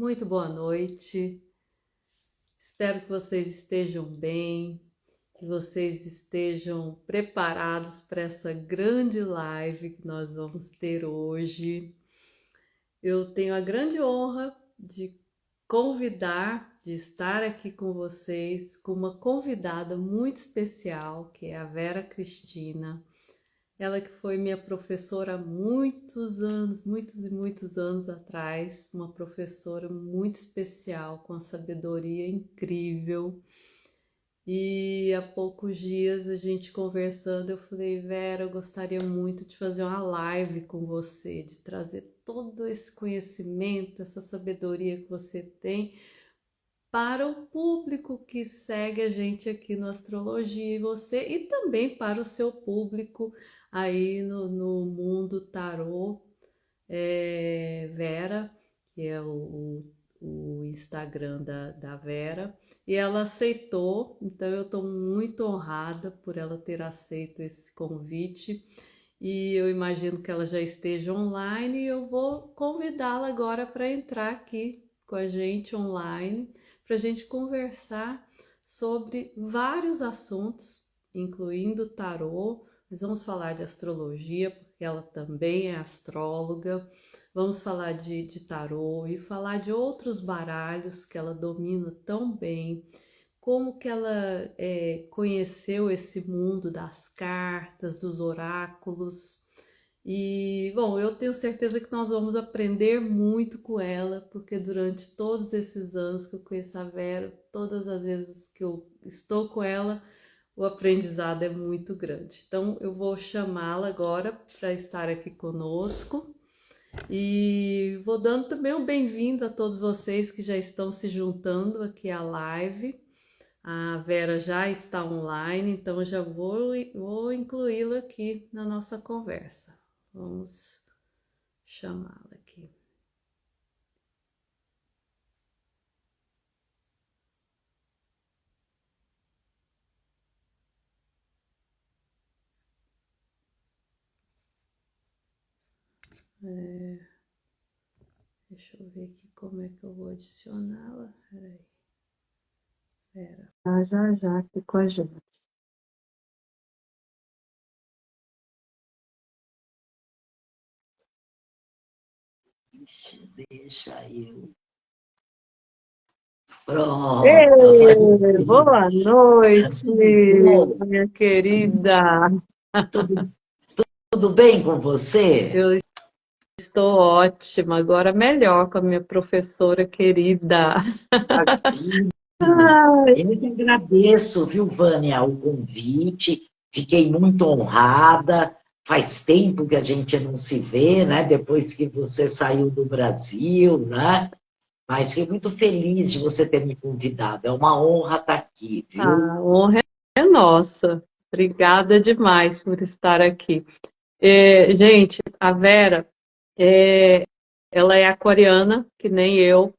Muito boa noite. Espero que vocês estejam bem, que vocês estejam preparados para essa grande live que nós vamos ter hoje. Eu tenho a grande honra de convidar, de estar aqui com vocês, com uma convidada muito especial, que é a Vera Cristina. Ela que foi minha professora há muitos anos, muitos e muitos anos atrás, uma professora muito especial, com uma sabedoria incrível. E há poucos dias a gente conversando, eu falei, Vera, eu gostaria muito de fazer uma live com você, de trazer todo esse conhecimento, essa sabedoria que você tem para o público que segue a gente aqui no Astrologia e você, e também para o seu público aí no mundo tarô, Vera, que é o Instagram da Vera, e ela aceitou, então eu estou muito honrada por ela ter aceito esse convite, e eu imagino que ela já esteja online, e eu vou convidá-la agora para entrar aqui com a gente online, para a gente conversar sobre vários assuntos, incluindo tarô. Nós vamos falar de astrologia, porque ela também é astróloga. Vamos falar de tarô e falar de outros baralhos que ela domina tão bem. Como que ela conheceu esse mundo das cartas, dos oráculos. E, bom, eu tenho certeza que nós vamos aprender muito com ela, porque durante todos esses anos que eu conheço a Vera, todas as vezes que eu estou com ela, o aprendizado é muito grande. Então, eu vou chamá-la agora para estar aqui conosco e vou dando também um bem-vindo a todos vocês que já estão se juntando aqui à live. A Vera já está online, então eu já vou incluí-la aqui na nossa conversa. Vamos chamá-la aqui. Deixa eu ver aqui como é que eu vou adicioná-la. Peraí. Vera. Já aqui com a gente. Deixa eu. Pronto. Ei, boa noite, minha querida. Tudo bem com você? Eu estou ótima, agora melhor com a minha professora querida. Ai, Eu que agradeço, viu, Vânia, o convite. Fiquei muito honrada. Faz tempo que a gente não se vê, né? Depois que você saiu do Brasil, né? Mas fiquei muito feliz de você ter me convidado. É uma honra estar aqui, viu? a honra é nossa. Obrigada demais por estar aqui. Gente, a Vera, é, ela é aquariana, que nem eu.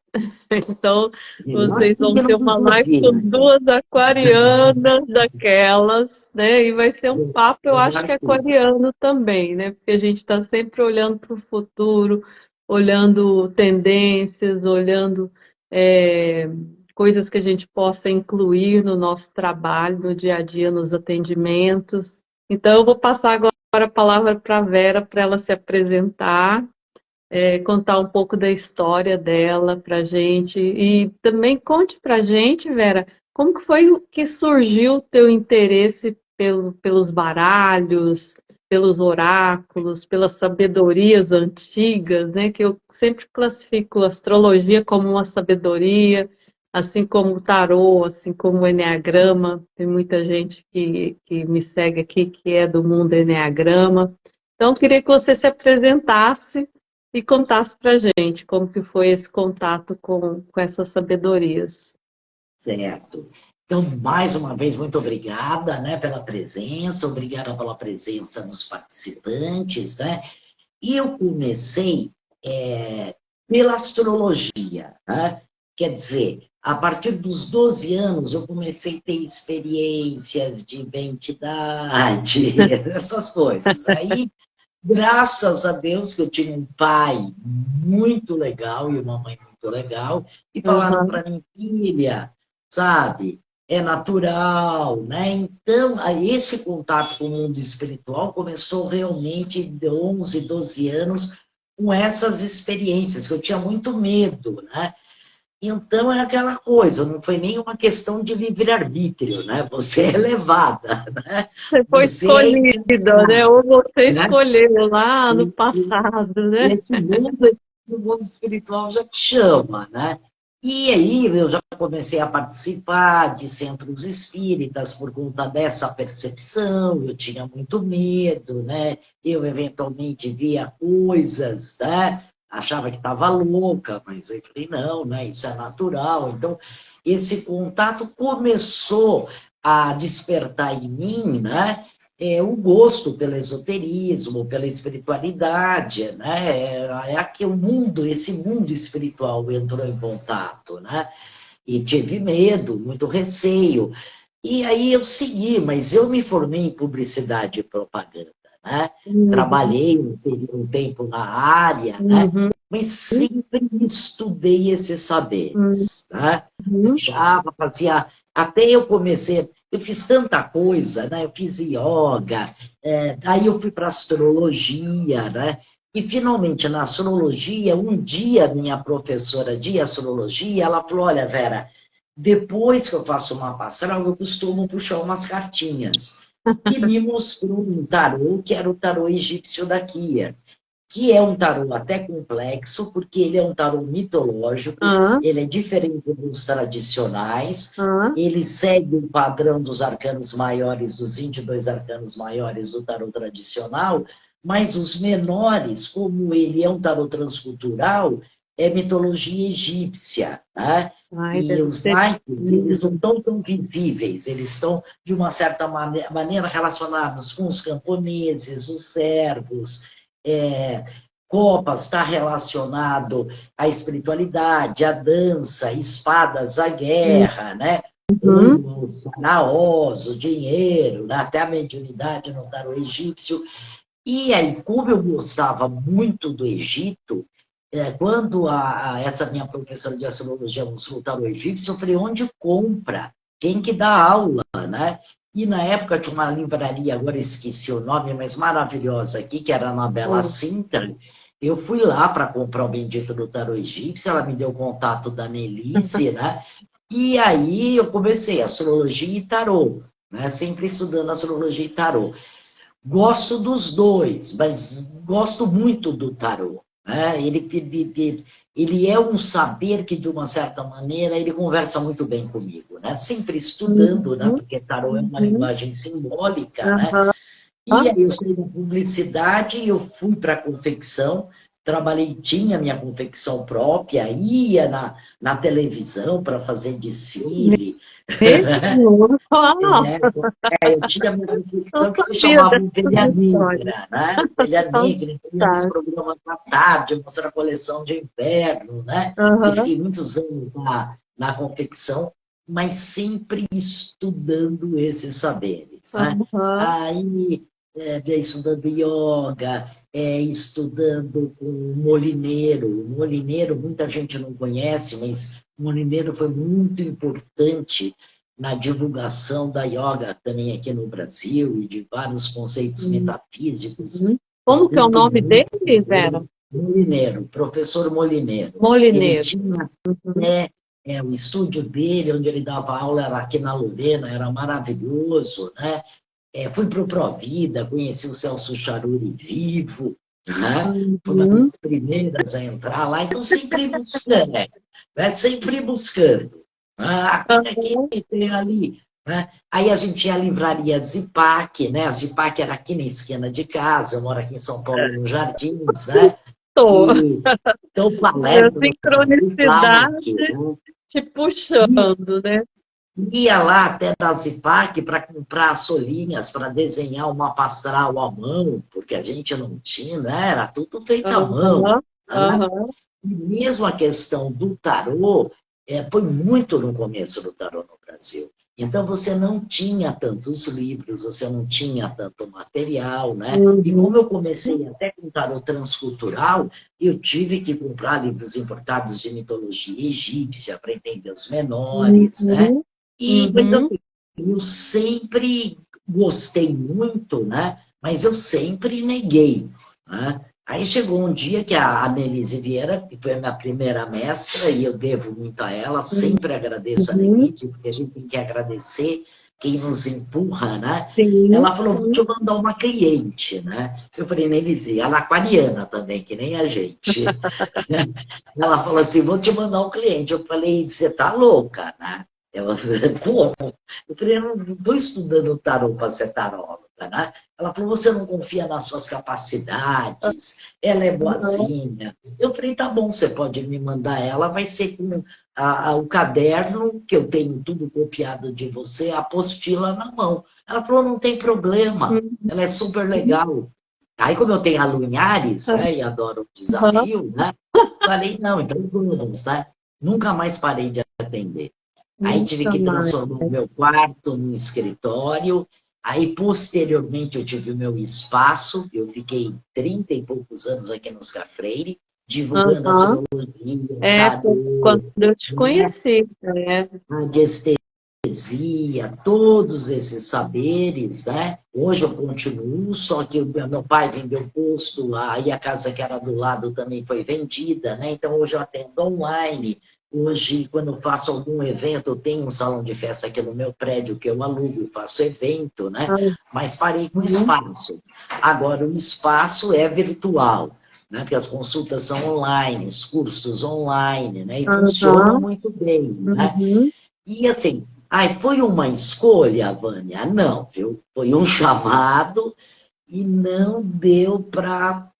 Então, Eu vocês aqui vão que ter não uma podia live com ver. duas aquarianas daquelas, né? E vai ser um papo, eu acho que aquariano também, né? Porque a gente está sempre olhando para o futuro, olhando tendências, olhando é, coisas que a gente possa incluir no nosso trabalho, no dia a dia, nos atendimentos. Então, eu vou passar agora a palavra para a Vera, para ela se apresentar, contar um pouco da história dela para gente e também conte para gente, Vera, como que foi que surgiu o teu interesse pelos baralhos, pelos oráculos, pelas sabedorias antigas, né? Que eu sempre classifico a astrologia como uma sabedoria, assim como o tarô, assim como o enneagrama. Tem muita gente que me segue aqui que é do mundo enneagrama. Então, eu queria que você se apresentasse e contasse para gente como que foi esse contato com essas sabedorias. Certo. Então, mais uma vez, muito obrigada, né, pela presença, obrigada pela presença dos participantes, né? E eu comecei pela astrologia, né? Quer dizer, a partir dos 12 anos eu comecei a ter experiências de identidade, essas coisas. Aí Graças a Deus que eu tinha um pai muito legal e uma mãe muito legal, e falaram Aham. para mim, filha, sabe, é natural, né? Então, esse contato com o mundo espiritual começou realmente de 11, 12 anos, com essas experiências, que eu tinha muito medo, né? Então é aquela coisa, não foi nem uma questão de livre-arbítrio, né? Você é levada, né? Você foi Você é escolhida, né? encaminhada, Ou você né? escolheu lá no passado, né? Esse mundo espiritual já te chama, né? E aí eu já comecei a participar de centros espíritas por conta dessa percepção, eu tinha muito medo, né? Eu eventualmente via coisas, né? Achava que estava louca, mas eu falei, não, né? Isso é natural. Então, esse contato começou a despertar em mim, né? O gosto pelo esoterismo, pela espiritualidade, né? É aqui o mundo, esse mundo espiritual entrou em contato, né? E tive medo, muito receio. E aí eu segui, mas eu me formei em publicidade e propaganda, né? Uhum, Trabalhei um tempo na área, né? uhum, Mas sempre estudei esses saberes, né? uhum. Já fazia, até eu comecei, eu fiz tanta coisa, né? Eu fiz yoga, aí eu fui para astrologia, né? E finalmente na astrologia, um dia minha professora de astrologia, ela falou, olha, Vera, depois que eu faço uma astral, eu costumo puxar umas cartinhas. E me mostrou um tarô, que era o tarô egípcio da Kia, que é um tarô até complexo, porque ele é um tarô mitológico, Ah, ele é diferente dos tradicionais, ah, ele segue o padrão dos arcanos maiores, dos 22 arcanos maiores do tarô tradicional, mas os menores, como ele é um tarô transcultural, é mitologia egípcia, né? ai, E deve os ser naipes, eles não lindo. estão tão visíveis, eles estão, de uma certa maneira, relacionados com os camponeses, os servos, é, Copas está relacionado à espiritualidade, à dança, espadas, à guerra, né? Uhum. Os faraós, o dinheiro, né? Até a mediunidade no tarô egípcio. E aí, como eu gostava muito do Egito, quando essa minha professora de astrologia mostrou o tarô egípcio, eu falei, onde compra? Quem que dá aula, né? E na época tinha uma livraria, agora esqueci o nome, mas maravilhosa aqui, que era na Bela Hum. Sintra. Eu fui lá para comprar o Bendito do Tarô Egípcio, ela me deu o contato da Nelise, né? E aí eu comecei astrologia e tarô, né? Sempre estudando astrologia e tarô. Gosto dos dois, mas gosto muito do tarô. Né? Ele é um saber que, de uma certa maneira, ele conversa muito bem comigo. Né? Sempre estudando, né? Uhum. Porque tarô é uma Uhum. linguagem simbólica. Né? Aham. E aí eu saí da publicidade e eu fui para a confecção, trabalhei, tinha minha confecção própria, ia na televisão para fazer desfile. Mesmo? Uau, Eu tinha minha não reflexão que se sabia chamava dessas Ovelha histórias. Negra, né? Ovelha Negra, então ia nos Fantástico. programas da tarde, mostrar a coleção de inverno, né? E Aham, fiquei muitos anos na confecção, mas sempre estudando esses saberes, né? aham. Aí, estudando yoga, estudando com o molineiro. O molineiro, muita gente não conhece, mas o molineiro foi muito importante na divulgação da yoga também aqui no Brasil e de vários conceitos metafísicos. Uhum. Como que é o Curto nome muito dele, Vera? Molineiro, professor Molineiro. Ele Molineiro. tinha Uhum. o estúdio dele, onde ele dava aula, era aqui na Lorena, era maravilhoso, né? Fui para o Provida, conheci o Celso Charuri vivo, né? Foi uma Uhum. das primeiras a entrar lá, então sempre buscando, né? Sempre buscando. Tem aqui, Aham. tem ali. Né? Aí a gente tinha a livraria Zipac, né? A Zipac era aqui na esquina de casa, eu moro aqui em São Paulo, nos Jardins, né? Tô. E então A palestra do sincronicidade Zipac, né? te E puxando, né? ia lá até da Zipac para comprar as solinhas, para desenhar uma pastral à mão, porque a gente não tinha, né? Era tudo feito à mão. Aham, Né? aham. E mesmo a questão do tarô foi muito no começo do tarô no Brasil. Então você não tinha tantos livros, você não tinha tanto material, né? E como Uhum. eu comecei até com tarô transcultural, eu tive que comprar livros importados de mitologia egípcia para entender os menores, né? Uhum. E mas Uhum. assim, eu sempre gostei muito, né? Mas eu sempre neguei, né? Aí chegou um dia que a Annelise Vieira, que foi a minha primeira mestra, e eu devo muito a ela, sempre agradeço a Uhum. Annelise, porque a gente tem que agradecer quem nos empurra, né? Sim, Ela falou, vou te sim. mandar uma cliente, né? Eu falei, Annelise, ela é aquariana também, que nem a gente. Ela falou assim, vou te mandar um cliente. Eu falei, você tá louca, né? Ela falou, como? Eu falei, eu não estou estudando tarô para ser taróloga, né? Ela falou, você não confia nas suas capacidades, ela é Uhum. boazinha. Eu falei, tá bom, você pode me mandar ela, vai ser com o caderno, que eu tenho tudo copiado de você, a apostila na mão. Ela falou, não tem problema, Uhum. ela é super legal. Aí, como eu tenho a Lunhares, né, e adoro o Uhum. desafio, né, falei, não, então vamos, né? Nunca mais parei de atender. Aí tive Nunca que mais. transformar o meu quarto num escritório. Aí, posteriormente, eu tive o meu espaço. Eu fiquei 30 e poucos anos aqui no Oscar Freire, divulgando Aham. astrologia, Foi quando tarô, eu te né? conheci, né? Radiestesia, todos esses saberes, né? Hoje eu continuo, só que o meu pai vendeu o posto, aí a casa que era do lado também foi vendida, né? Então hoje eu atendo online. Hoje, quando eu faço algum evento, eu tenho um salão de festa aqui no meu prédio que eu alugo, faço evento, né? Mas parei com Uhum. espaço. Agora, o espaço é virtual, né? Porque as consultas são online, os cursos online, né? E funciona Aham. muito bem, né? Uhum. E assim, ai, foi uma escolha, Vânia? Não, viu? Foi um chamado e não deu para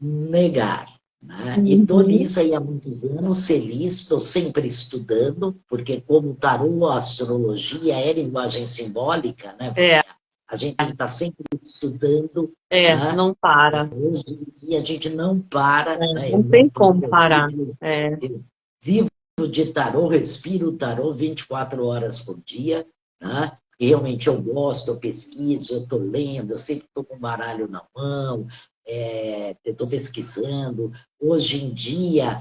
negar. Né? E estou Uhum. nisso aí há muitos anos, feliz, estou sempre estudando, porque como tarô, a astrologia é linguagem simbólica, né, É, Vânia? A gente tem que estar sempre estudando, né? não para. Hoje em dia a gente não para, É, né? Eu não não tem como paro, parar. É. eu vivo de tarô, respiro tarô 24 horas por dia, né? Realmente eu gosto, eu pesquiso, eu estou lendo, eu sempre estou com um baralho na mão, eu estou pesquisando. Hoje em dia,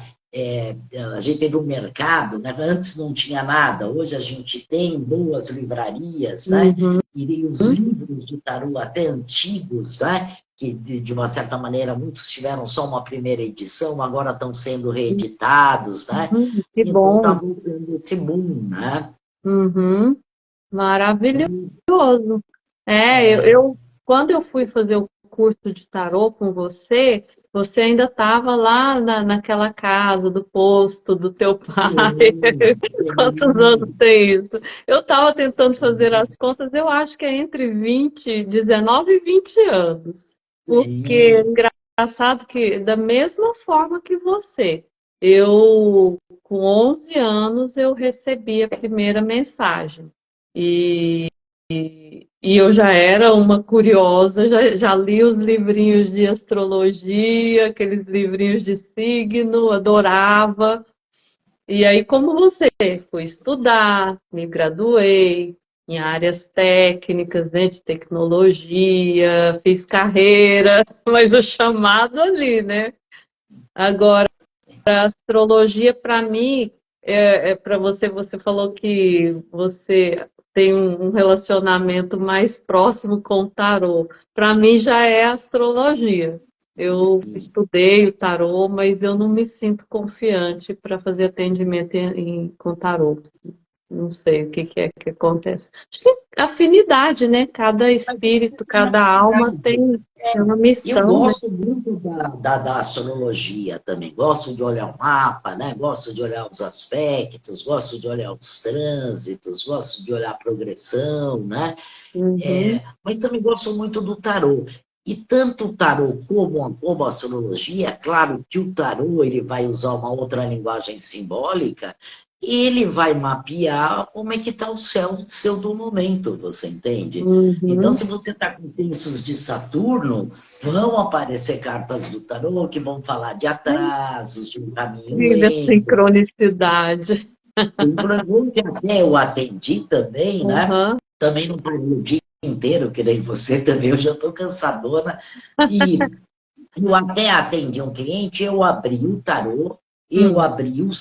a gente teve um mercado, né? Antes não tinha nada, hoje a gente tem boas livrarias, né? Uhum. E os livros de tarô até antigos, né? Que de uma certa maneira muitos tiveram só uma primeira edição, agora estão sendo reeditados, né? Que Então está bom. voltando esse boom, né? Uhum. Maravilhoso. Então, Quando eu fui fazer o curso de tarô com você, você ainda estava lá naquela casa do posto do teu pai. Quantos anos tem isso? Eu estava tentando fazer as contas, eu acho que é entre 19 e 20 anos. Porque é engraçado que, da mesma forma que você, com 11 anos, eu recebi a primeira mensagem. E e eu já era uma curiosa, já li os livrinhos de astrologia, aqueles livrinhos de signo, adorava. E aí, como você, fui estudar, me graduei em áreas técnicas, né, de tecnologia, fiz carreira, mas o chamado ali, né? Agora, a astrologia, para mim, para você, você falou que você tem um relacionamento mais próximo com o tarô. Para mim, já é astrologia. Eu estudei o tarô, mas eu não me sinto confiante para fazer atendimento com tarô. Não sei o que que é que acontece. Acho que é afinidade, né? Cada espírito, cada alma tem uma eu missão, né? gosto muito da astrologia também. Gosto de olhar o mapa, né? Gosto de olhar os aspectos, gosto de olhar os trânsitos, gosto de olhar a progressão, né? Uhum. Mas também gosto muito do tarô. E tanto o tarô como a astrologia, é claro que o tarô ele vai usar uma outra linguagem simbólica, ele vai mapear como é que está o céu seu do momento, você entende? Então, Uhum. se você está com tensos de Saturno, vão aparecer cartas do tarô que vão falar de atrasos, de um caminho Vive a lento, sincronicidade. O programa que até eu atendi também, né? Uhum. Também não parei o dia inteiro, que nem você também, eu já estou cansadona. E eu até atendi um cliente, eu abri o tarô, eu Hum. abri o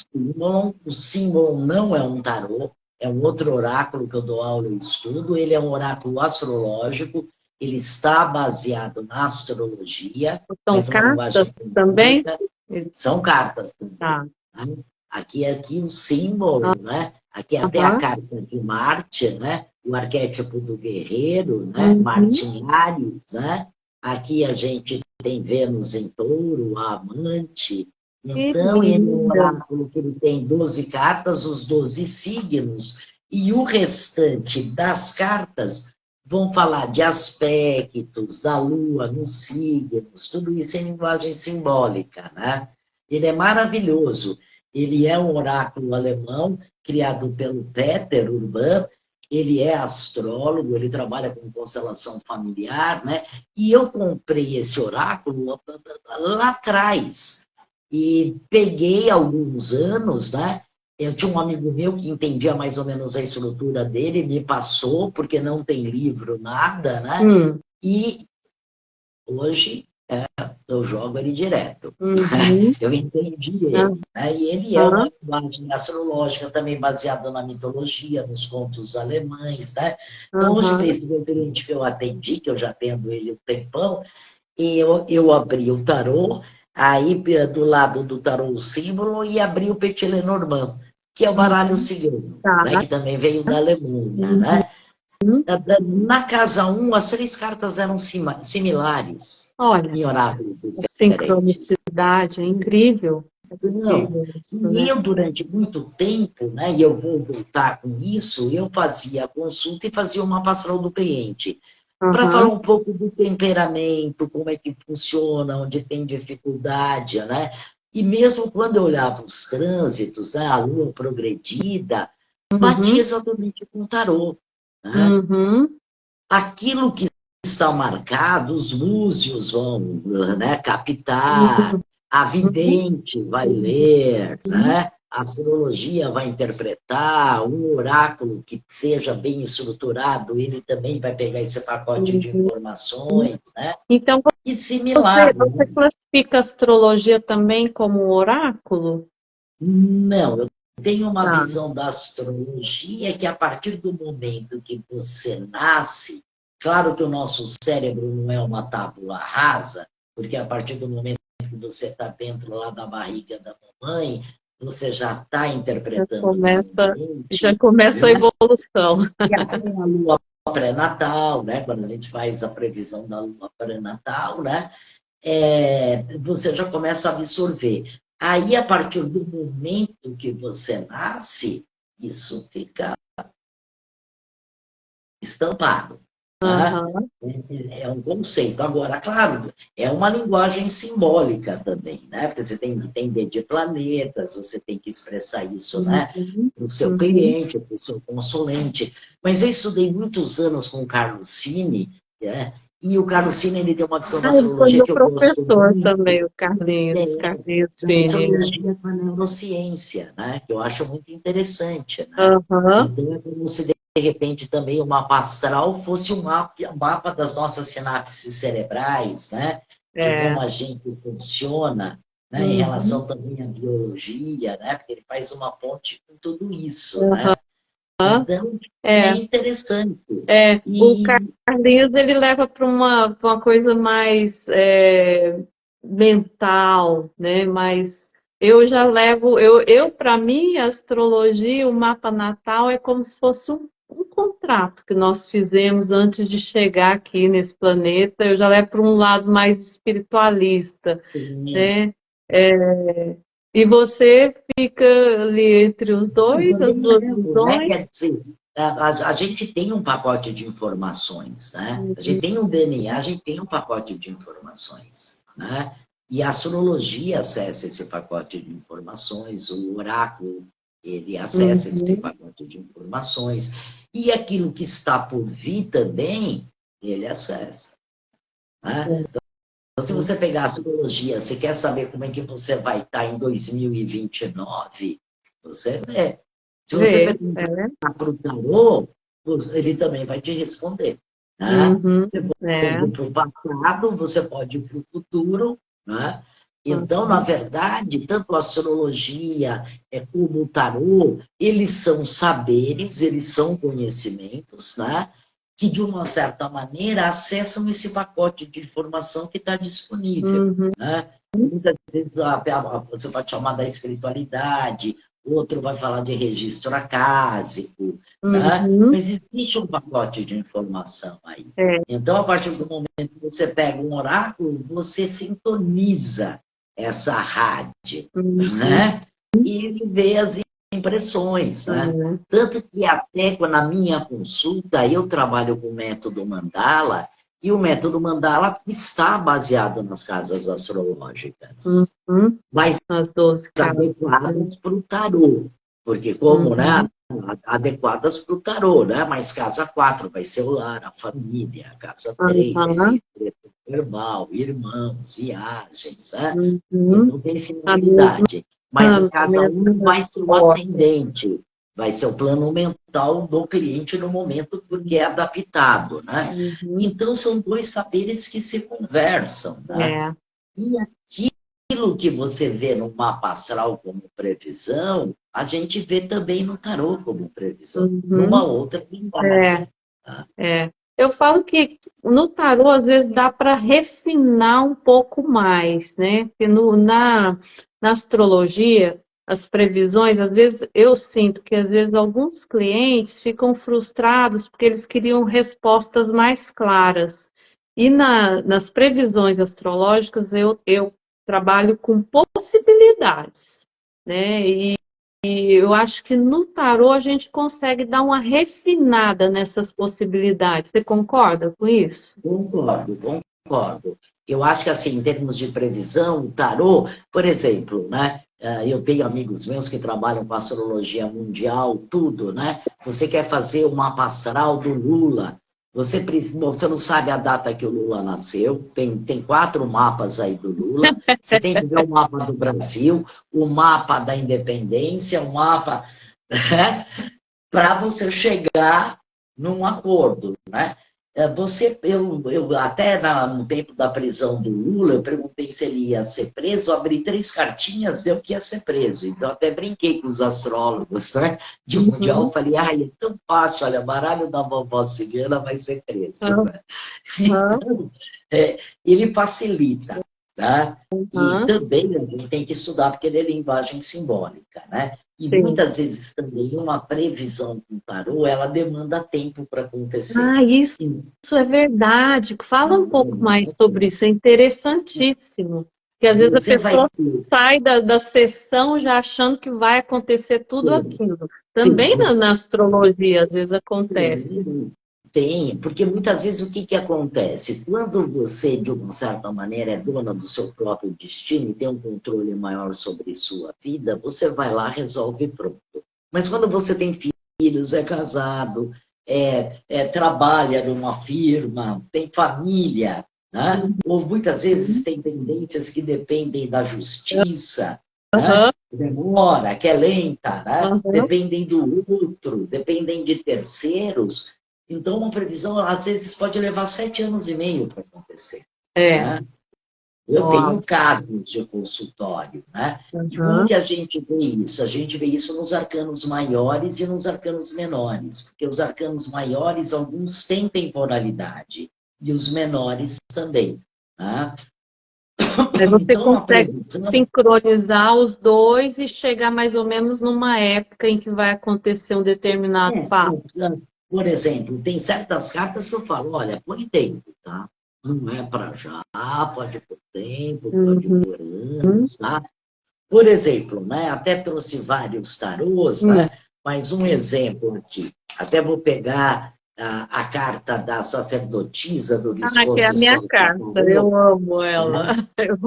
símbolo não é um tarô, é um outro oráculo que eu dou aula e estudo, ele é um oráculo astrológico, ele está baseado na astrologia, São mas uma linguagem cartas também? científica, são cartas também. Tá. Né? Aqui o símbolo, né? Aqui até a Aham. carta de Marte, né? O arquétipo do guerreiro, né? Uhum. Martiniários, né? Aqui a gente tem Vênus em touro, a amante. Que Então, ele é um linda. oráculo que ele tem 12 cartas, os 12 signos, e o restante das cartas vão falar de aspectos da Lua nos signos, tudo isso em linguagem simbólica, né? Ele é maravilhoso. Ele é um oráculo alemão criado pelo Peter Urban. Ele é astrólogo, ele trabalha com constelação familiar, né? E eu comprei esse oráculo lá atrás e peguei alguns anos, né? Eu tinha um amigo meu que entendia mais ou menos a estrutura dele, me passou, porque não tem livro, nada, né? Hum. E hoje eu jogo ele direto. Uhum. Eu entendi ele. Né? E ele é Aham. uma linguagem astrológica também baseada na mitologia, nos contos alemães. Né? Então, hoje, Aham. esse meu cliente que eu atendi, que eu já atendo ele um tempão, eu abri o tarô, aí do lado do tarô o símbolo, e abri o Petit Lenormand, que é o baralho Uhum. cigano, né? Tá. Que também veio da Alemanha. Uhum. Né? Na casa um as 3 cartas eram similares, Olha, em oráculos a diferentes. sincronicidade é incrível. É Não. incrível isso, E né? eu, durante muito tempo, né, e eu vou voltar com isso, eu fazia a consulta e fazia uma pastoral do cliente, para falar Aham. um pouco do temperamento, como é que funciona, onde tem dificuldade, né? E mesmo quando eu olhava os trânsitos, né, a lua progredida, batia Uhum. exatamente com o tarô. Né? Uhum. Aquilo que está marcado, os músios vão, né, captar, Uhum. a vidente vai ler, Uhum. né? A astrologia vai interpretar, um oráculo que seja bem estruturado, ele também vai pegar esse pacote de Uhum. informações, né? Então, E você, similar, você né? classifica a astrologia também como um oráculo? Não, eu tenho uma Tá. visão da astrologia que a partir do momento que você nasce, claro que o nosso cérebro não é uma tábula rasa, porque a partir do momento que você está dentro lá da barriga da mamãe, você já está Já interpretando o começa, já ambiente, começa a né? evolução. E até a lua pré-natal, né? Quando a gente faz a previsão da lua pré-natal, né? Você já começa a absorver. Aí, a partir do momento que você nasce, isso fica estampado. Tá? Aham. É um conceito. Agora, claro, é uma linguagem simbólica também, né? Porque você tem que entender de planetas, você tem que expressar isso, né? Uhum. Para o seu Uhum. cliente, para o seu consulente. Mas eu estudei muitos anos com o Carlos Cini, né? E o Carlos Cini, ele tem uma visão da Ah, ele foi astrologia meu que eu gosto professor muito, também, o Carlinhos, Carlinhos da Fini. astrologia com a neurociência, né? Que eu acho muito interessante, né? Aham. Então, é como se de repente também o mapa astral fosse um mapa das nossas sinapses cerebrais, né? De É. como a gente funciona, né? Em Uhum. relação também à biologia, né? Porque ele faz uma ponte com tudo isso, Aham. né? Então, é É. interessante. O E Carlinhos ele leva para uma coisa mais mental, né? Mas eu já levo, eu para mim, a astrologia, o mapa natal é como se fosse um contrato que nós fizemos antes de chegar aqui nesse planeta. Eu já levo para um lado mais espiritualista, né? E você fica ali entre os eu dois, as também duas levo, né? visões. Quer dizer, a gente tem um pacote de informações, né? A gente tem um DNA, a gente tem um pacote de informações, né? E a astrologia acessa esse pacote de informações, o oráculo, ele acessa esse Uhum. pacote de informações, e aquilo que está por vir também, ele acessa, né? Então, se você pegar a astrologia, você quer saber como é que você vai estar em 2029, você vê. Se você Vê, perguntar para o tarô, ele também vai te responder. Né? Uhum, Você pode é, ir para o passado, você pode ir para o futuro. Né? Então, na uhum, verdade, tanto a astrologia como o tarô, eles são saberes, eles são conhecimentos, né? Que, de uma certa maneira, acessam esse pacote de informação que está disponível. uhum, Né? Muitas vezes você pode chamar da espiritualidade, outro vai falar de registro acásico, né? uhum, Mas existe um pacote de informação aí. é, Então, a partir do momento que você pega um oráculo, você sintoniza essa rádio, uhum, né? E ele vê as impressões, né? é, Tanto que até na minha consulta eu trabalho com o método Mandala, e o método Mandala está baseado nas casas astrológicas, uhum, mas as 12 casas. adequadas para o tarô, porque como, né? Uhum, Adequadas para o tarô, né? Mas casa 4 vai ser o lar, a família, casa 3 vai uhum, ser verbal, irmãos, viagens, né? uhum, Então tem a similaridade. Mas a casa mesma 1 vai ser o porta. atendente, vai ser o plano mental do cliente no momento porque é adaptado, né? Uhum, Então são dois saberes que se conversam, né? é, E aquilo que você vê no mapa astral como previsão, a gente vê também no tarô como previsão, numa uhum, outra é. linguagem. Tá? É, eu falo que no tarô às vezes dá para refinar um pouco mais, né? Porque na astrologia, as previsões, às vezes eu sinto que às vezes alguns clientes ficam frustrados porque eles queriam respostas mais claras. E nas previsões astrológicas eu trabalho com possibilidades, né? E eu acho que no tarô a gente consegue dar uma refinada nessas possibilidades. Você concorda com isso? Concordo, concordo. Eu acho que, assim, em termos de previsão, o tarô, por exemplo, né? Eu tenho amigos meus que trabalham com astrologia mundial, tudo, né? Você quer fazer o mapa astral do Lula, você não sabe a data que o Lula nasceu, tem 4 mapas aí do Lula, você tem que ver o mapa do Brasil, o mapa da independência, o mapa, né? Para você chegar num acordo, né? Eu até no tempo da prisão do Lula, eu perguntei se ele ia ser preso, abri 3 cartinhas, deu que ia ser preso. Então, até brinquei com os astrólogos, né? De mundial, Uhum, falei, ai, é tão fácil, olha, baralho da vovó cigana vai ser preso, aham, né? Então, ele facilita, tá? E aham, também a gente tem que estudar, porque ele é linguagem simbólica, né? E sim. muitas vezes também uma previsão com tarô, ela demanda tempo para acontecer. Ah, isso é verdade. Fala um pouco mais sobre isso, é interessantíssimo. Porque às vezes a Você vai pessoa ter. sai da sessão já achando que vai acontecer tudo aquilo. Também Sim, na astrologia, às vezes acontece. sim, sim, porque muitas vezes o que, que acontece? Quando você, de uma certa maneira, é dona do seu próprio destino e tem um controle maior sobre sua vida, você vai lá, resolve e pronto. Mas quando você tem filhos, é casado, trabalha numa firma, tem família, né? Ou muitas vezes tem pendências que dependem da justiça, né? Aham, Demora, que é lenta, né? aham. Dependem do outro, dependem de terceiros. Então, uma previsão, às vezes, pode levar 7 anos e meio para acontecer. É. Né? Eu Uau. tenho casos de consultório, né? E como Aham. que a gente vê isso? A gente vê isso nos arcanos maiores e nos arcanos menores, porque os arcanos maiores, alguns têm temporalidade, e os menores também. Né? Aí você Então, uma consegue previsão, sincronizar os dois e chegar mais ou menos numa época em que vai acontecer um determinado é, fato. por exemplo, tem certas cartas que eu falo, olha, põe tempo, tá? Não é para já, pode por tempo, pode Uhum. por anos, tá? Por exemplo, né, até trouxe vários tarôs, Hum. né, mas um exemplo aqui, até vou pegar a carta da sacerdotisa do Ah, que é a Visconde minha Solta carta. Tarô, Eu amo ela. né? Eu-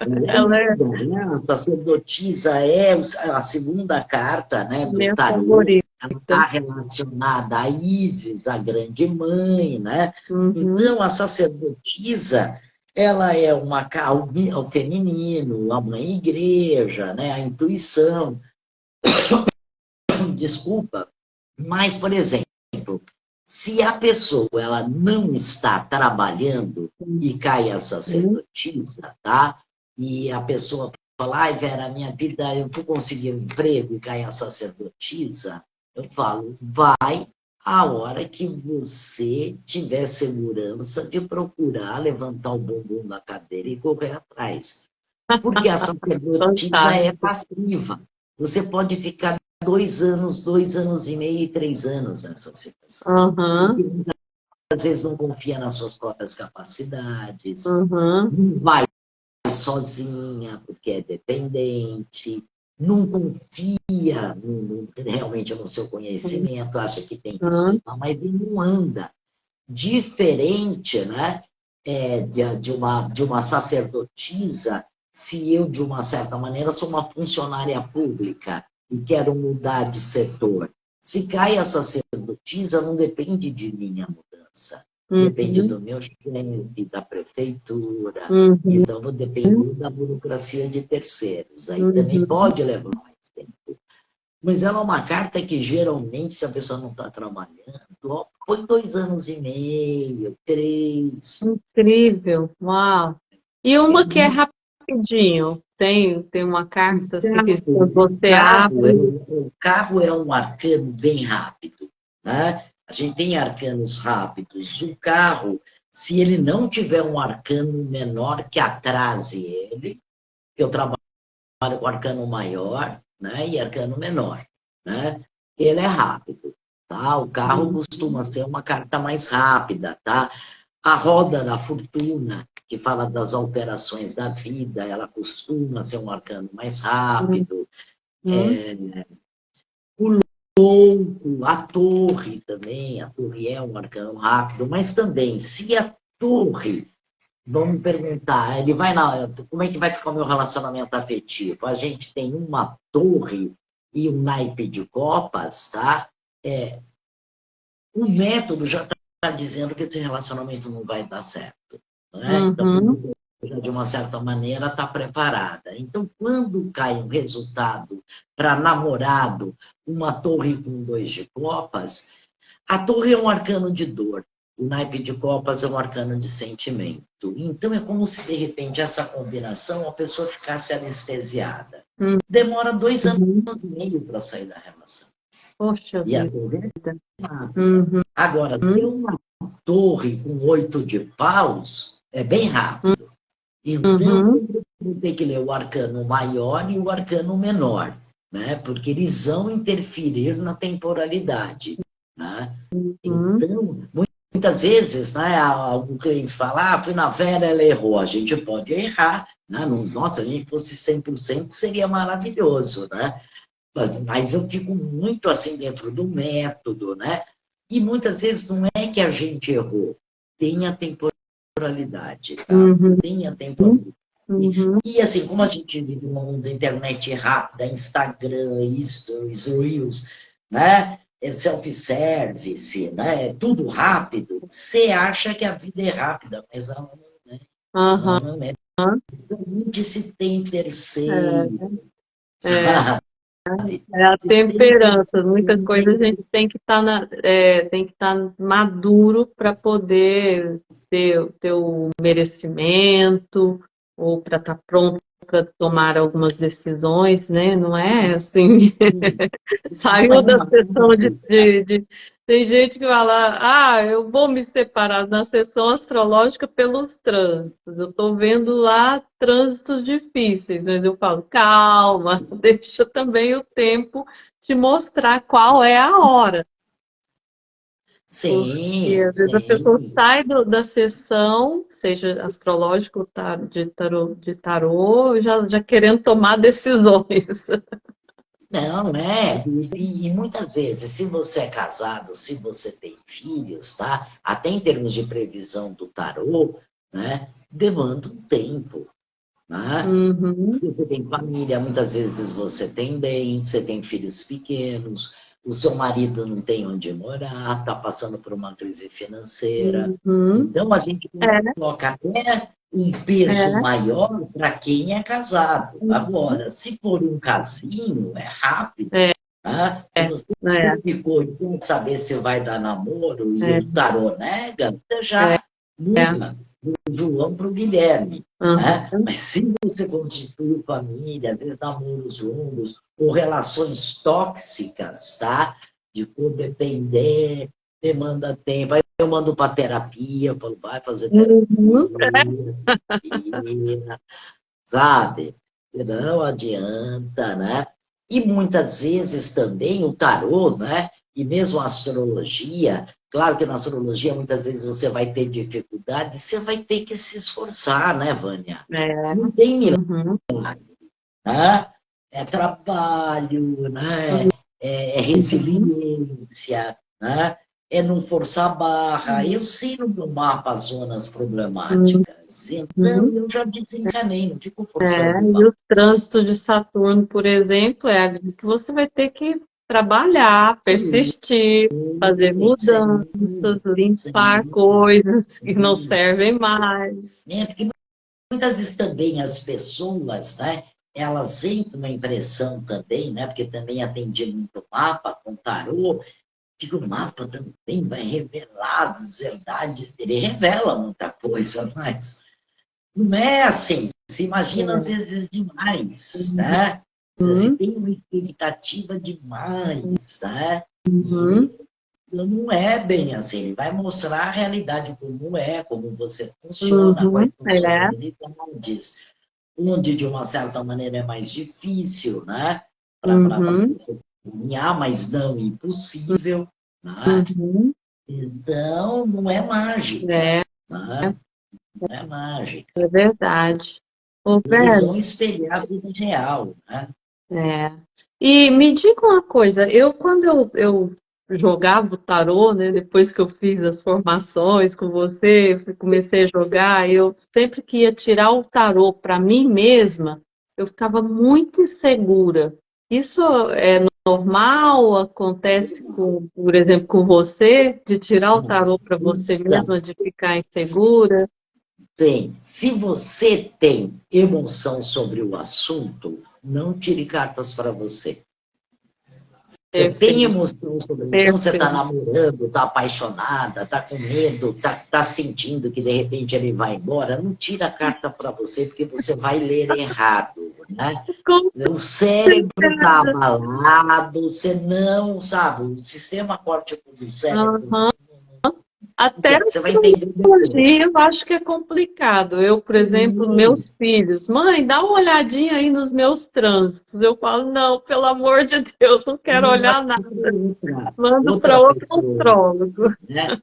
Ela é Ela é linda, né? A sacerdotisa é a segunda carta, né, a do minha tarô, favorita. ela está relacionada a Ísis, a grande mãe, né? Uhum. Então, a sacerdotisa, ela é o feminino, a mãe igreja, né? A intuição. desculpa, mas, por exemplo, se a pessoa ela não está trabalhando e cai a sacerdotisa, tá? E a pessoa fala, ai, Vera, minha vida, eu vou conseguir um emprego e cai a sacerdotisa, eu falo, vai a hora que você tiver segurança de procurar levantar o bumbum da cadeira e correr atrás. Porque a sacerdotisa é Fantástico. passiva. Você pode ficar 2 anos, 2 anos e meio e 3 anos nessa situação. Aham, Porque às vezes não confia nas suas próprias capacidades, aham, não vai sozinha porque é dependente, não confia realmente no seu conhecimento, acha que tem que aham. estudar, mas ele não anda. Diferente, né, de uma sacerdotisa, se eu, de uma certa maneira, sou uma funcionária pública e quero mudar de setor. Se cai a sacerdotisa, não depende de mim a mudança. Depende Uhum, do meu chefe, da prefeitura. uhum, Então, vou depender da burocracia de terceiros. Aí também uhum. pode levar mais tempo. Mas ela é uma carta que, geralmente, se a pessoa não está trabalhando, ó, põe 2 anos e meio, 3. Incrível, uau. E É uma que é muito rapidinho, tem uma carta assim, que quando o você carro, abre. o carro é um arcano bem rápido, né? A gente tem arcanos rápidos. O carro, se ele não tiver um arcano menor que atrase ele, eu trabalho com arcano maior, né? E arcano menor, né? Ele é rápido, tá? O carro costuma ser uma carta mais rápida, tá? A roda da fortuna, que fala das alterações da vida, ela costuma ser um arcano mais rápido. Uhum, A torre também, a torre é um arcano rápido, mas também, se a torre, vamos perguntar, ele vai como é que vai ficar o meu relacionamento afetivo? A gente tem uma torre e um naipe de copas, tá? O método já está dizendo que esse relacionamento não vai dar certo. Né? Então, uhum, já, de uma certa maneira, está preparada. Então, quando cai um resultado para namorado, uma torre com 2 de copas, a torre é um arcano de dor. O naipe de copas é um arcano de sentimento. Então, é como se, de repente, essa combinação, a pessoa ficasse anestesiada. Demora 2 anos e meio para sair da relação. poxa E a vida. torre é rápida. Uhum, Agora, ter uma torre com 8 de paus é bem rápido. Então, uhum, eu tenho que ler o arcano maior e o arcano menor, né? Porque eles vão interferir na temporalidade. Né? uhum. Então, muitas vezes, né, algum cliente fala, fui na Vera, ela errou. A gente pode errar. Né? Nossa, se a gente fosse 100% seria maravilhoso, né? Mas eu fico muito assim dentro do método, né? E muitas vezes não é que a gente errou, tem a temporalidade, tá? Uhum, Tem a temporalidade. uhum, E assim, como a gente vive num mundo da internet rápida, Instagram, Stories, Reels, né? Self-service, né? Tudo rápido, você acha que a vida é rápida, mas ela não é. Ela aham, não é. Somente se tem terceiro, é, é. sabe? É a Se tem temperança, muita coisa a terceiro, gente tem que estar tem que estar maduro para poder ter o merecimento ou para estar pronto para tomar algumas decisões, né? Não é assim, saiu da sessão Tem gente que fala, eu vou me separar na sessão astrológica pelos trânsitos. Eu estou vendo lá trânsitos difíceis, mas eu falo, calma, deixa também o tempo te mostrar qual é a hora. Porque sim, às vezes a pessoa sim. sai da sessão, seja astrológico ou de tarô, já querendo tomar decisões. Não, né? E muitas vezes, se você é casado, se você tem filhos, tá? Até em termos de previsão do tarô, né? Demanda um tempo, né? Uhum, Você tem família, muitas vezes você tem bens, você tem filhos pequenos, o seu marido não tem onde morar, está passando por uma crise financeira. uhum, Então, a gente é, coloca até um peso é. maior para quem é casado. Agora, se for um casinho, é rápido. Tá? Se você é, ficou e quer saber se vai dar namoro e é, o tarô nega, você é, já é. muda do João para o Guilherme. Né? Uhum. Mas se você constitui família, às vezes namoros longos, ou relações tóxicas, tá? De codepender, demanda tempo. Aí eu mando para terapia, falo, vai fazer Uhum. terapia, sabe? Não adianta, né? E muitas vezes também o tarô, né? E mesmo a astrologia, claro que na astrologia muitas vezes você vai ter dificuldade, você vai ter que se esforçar, né, Vânia? É. Não tem Uhum. milagre, né? É trabalho, né? É Uhum. resiliência, né? É não forçar a barra. Eu sei no meu mapa as zonas problemáticas, então Uhum. eu já desencanei, não fico É, forçando e barra. o trânsito de Saturno, por exemplo, é algo que você vai ter que trabalhar, persistir, fazer mudanças, Sim, limpar sim, coisas que não sim. servem mais. Porque muitas vezes também as pessoas, né, elas entram na impressão também, né, porque também atendi muito mapa com tarô, que o mapa também vai revelar as verdades, ele revela muita coisa, mas não é assim, se imagina às É. vezes demais, né? Você Uhum. tem uma expectativa demais, né? E Uhum. não é bem assim, ele vai mostrar a realidade como é, como você funciona, quais Uhum. são as suas É. habilidades, onde de uma certa maneira é mais difícil, né? Para Uhum. você caminhar, mas não impossível, né? Uhum. Então, não é mágica, É, né? Não é é mágica. verdade. Ô, Eles Vera, vão espelhar a vida real, né? é. E me diga uma coisa, quando eu jogava o tarô, né, depois que eu fiz as formações com você, comecei a jogar, eu sempre que ia tirar o tarô para mim mesma, eu ficava muito insegura. Isso é normal? Acontece com, por exemplo, com você, de tirar o tarô para você Então, mesma, de ficar insegura? tem. Se você tem emoção sobre o assunto, não tire cartas para você. Você tem Perfeito, emoção sobre. Então, você está perfeito. namorando, está apaixonada, está com medo, está sentindo que de repente ele vai embora, não tira a carta para você, porque você vai ler errado, né? Com O cérebro está certeza. abalado, você não, sabe? O sistema córtico do cérebro, Aham. Até a você vai entender depois. astrologia eu acho que é complicado. Eu, por exemplo, Sim. meus filhos, mãe, dá uma olhadinha aí nos meus trânsitos. Eu falo, não, pelo amor de Deus, não quero olhar nada. Mando para Outra outro pessoa, astrólogo. né?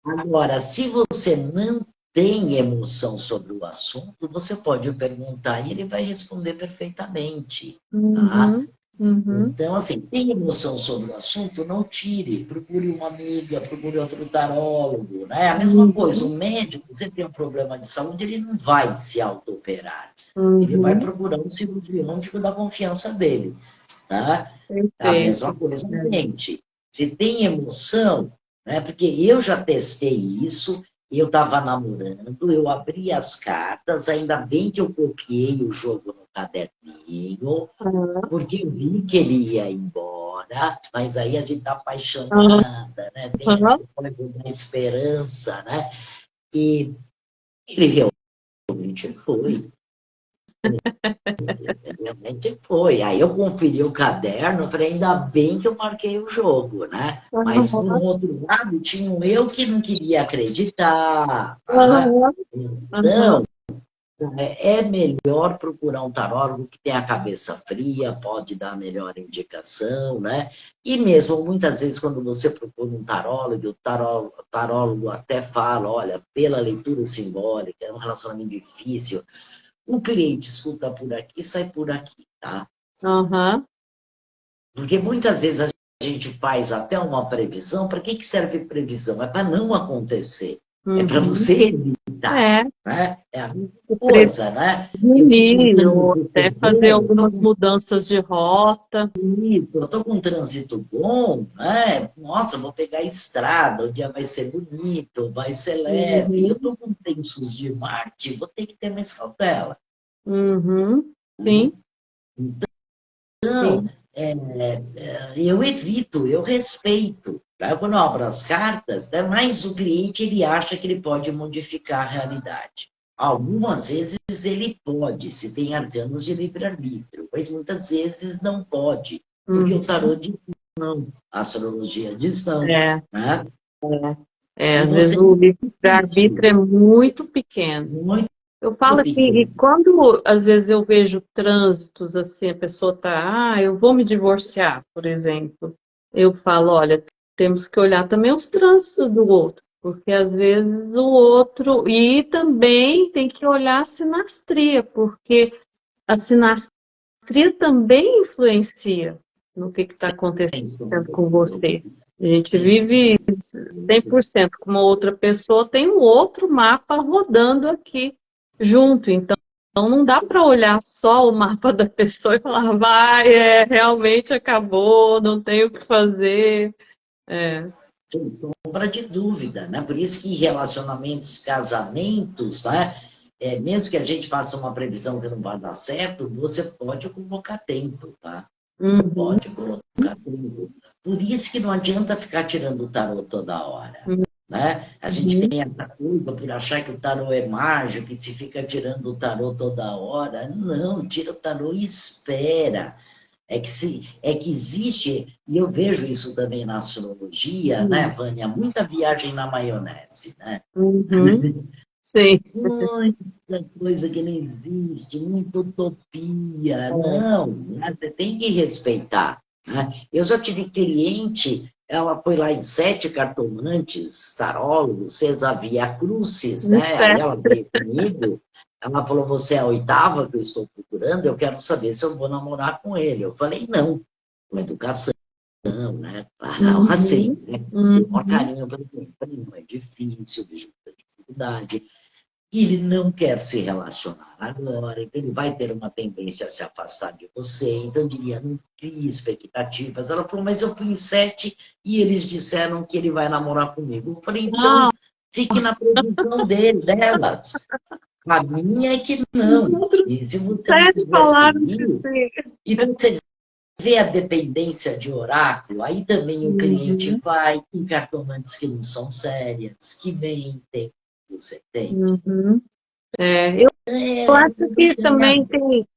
Agora, se você não tem emoção sobre o assunto, você pode perguntar e ele vai responder perfeitamente, tá? Uhum, uhum, Então, assim, tem emoção sobre o assunto, não tire, procure uma amiga, procure outro tarólogo, né? A mesma coisa, o uhum, médico, você tem um problema de saúde, ele não vai se auto-operar, ele vai uhum. procurar um cirurgião da confiança dele, tá? A mesma Perfeito. coisa, É. mente. Se tem emoção, né? Porque eu já testei isso, eu estava namorando, eu abri as cartas, ainda bem que eu copiei o jogo no caderninho, Aham, porque eu vi que ele ia embora, mas aí a gente está aham, apaixonada, né? Tem aham, aquele coisa da esperança, né? E ele realmente foi. Realmente foi. Aí eu conferi o caderno, falei, ainda bem que eu marquei o jogo, né? Mas, por um aham, outro lado, tinha um eu que não queria acreditar. Tá? aham, aham. Então, é melhor procurar um tarólogo que tenha a cabeça fria, pode dar a melhor indicação, né? E mesmo, muitas vezes, quando você procura um tarólogo, o tarólogo até fala, olha, pela leitura simbólica, é um relacionamento difícil, o cliente escuta por aqui, sai por aqui, tá? Aham. Porque muitas vezes a gente faz até uma previsão. Para que serve previsão? É para não acontecer. É para Uhum. você evitar. É, Né? É a mesma prevenir, coisa, né? Eu estou com um ou trânsito até fazer bom, algumas mudanças de rota. eu estou com um trânsito bom, né? Nossa, vou pegar a estrada, o dia vai ser bonito, vai ser leve. Eu Uhum, estou com tensos de Marte, vou ter que ter mais cautela. uhum, Né? sim, Então, sim. eu evito, eu respeito. Tá? Quando eu abro as cartas, né, mas o cliente ele acha que ele pode modificar a realidade. Algumas vezes ele pode, se tem arcanos de livre-arbítrio, mas muitas vezes não pode, porque o Uhum. tarô diz não, a astrologia diz não. É, Né? E às vezes você o tem isso livre-arbítrio é muito pequeno. muito Eu falo assim, e pequeno. quando às vezes eu vejo trânsitos assim, a pessoa tá, eu vou me divorciar, por exemplo. Eu falo, olha, temos que olhar também os trânsitos do outro, porque às vezes o outro, e também tem que olhar a sinastria, porque a sinastria também influencia no que está Sem acontecendo sombra com de você. dúvida. A gente Sem sombra vive de 100% com uma outra pessoa, tem um outro mapa rodando aqui junto. Então, não dá para olhar só o mapa da pessoa e falar, vai, realmente acabou, não tem o que fazer. É. sem sombra de dúvida, né? Por isso que relacionamentos, casamentos, né? Mesmo que a gente faça uma previsão que não vai dar certo, você pode colocar tempo, tá? Uhum, Pode colocar tempo. Por isso que não adianta ficar tirando o tarô toda hora, né? A gente uhum, tem essa coisa por achar que o tarô é mágico, que se fica tirando o tarô toda hora. Não, tira o tarô e espera. É que existe, e eu vejo isso também na astrologia, né, uhum, Vânia? Muita viagem na maionese, né? uhum. Sim. Muita coisa que não existe, muita utopia. Não, né? Você tem que respeitar. Né? Eu já tive cliente, ela foi lá em 7 cartomantes, tarólogos, fez a Via Crucis, né? Aí ela veio comigo, ela falou, você é a 8ª que eu estou procurando, eu quero saber se eu vou namorar com ele. Eu falei, não, com educação, né? Não assim, Uhum, né? Tem um uhum, carinho pelo tempo, não é difícil, vejo muita dificuldade. Ele não quer se relacionar agora, então ele vai ter uma tendência a se afastar de você. Então, eu diria, não crie expectativas. Ela falou, mas eu fui em 7 e eles disseram que ele vai namorar comigo. Eu falei, então, ah, fique na previsão delas. A minha é que os não. outros E se você não 7 quiser falaram que seguir, sim. e você vê a dependência de oráculo, aí também o cliente Uhum, vai em cartomantes que não são sérias, que mentem, você tem. uhum. Eu É, acho que também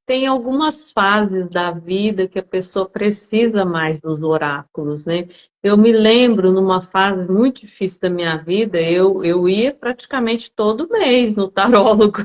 tem algumas fases da vida que a pessoa precisa mais dos oráculos, né? Eu me lembro, numa fase muito difícil da minha vida, eu ia praticamente todo mês no tarólogo.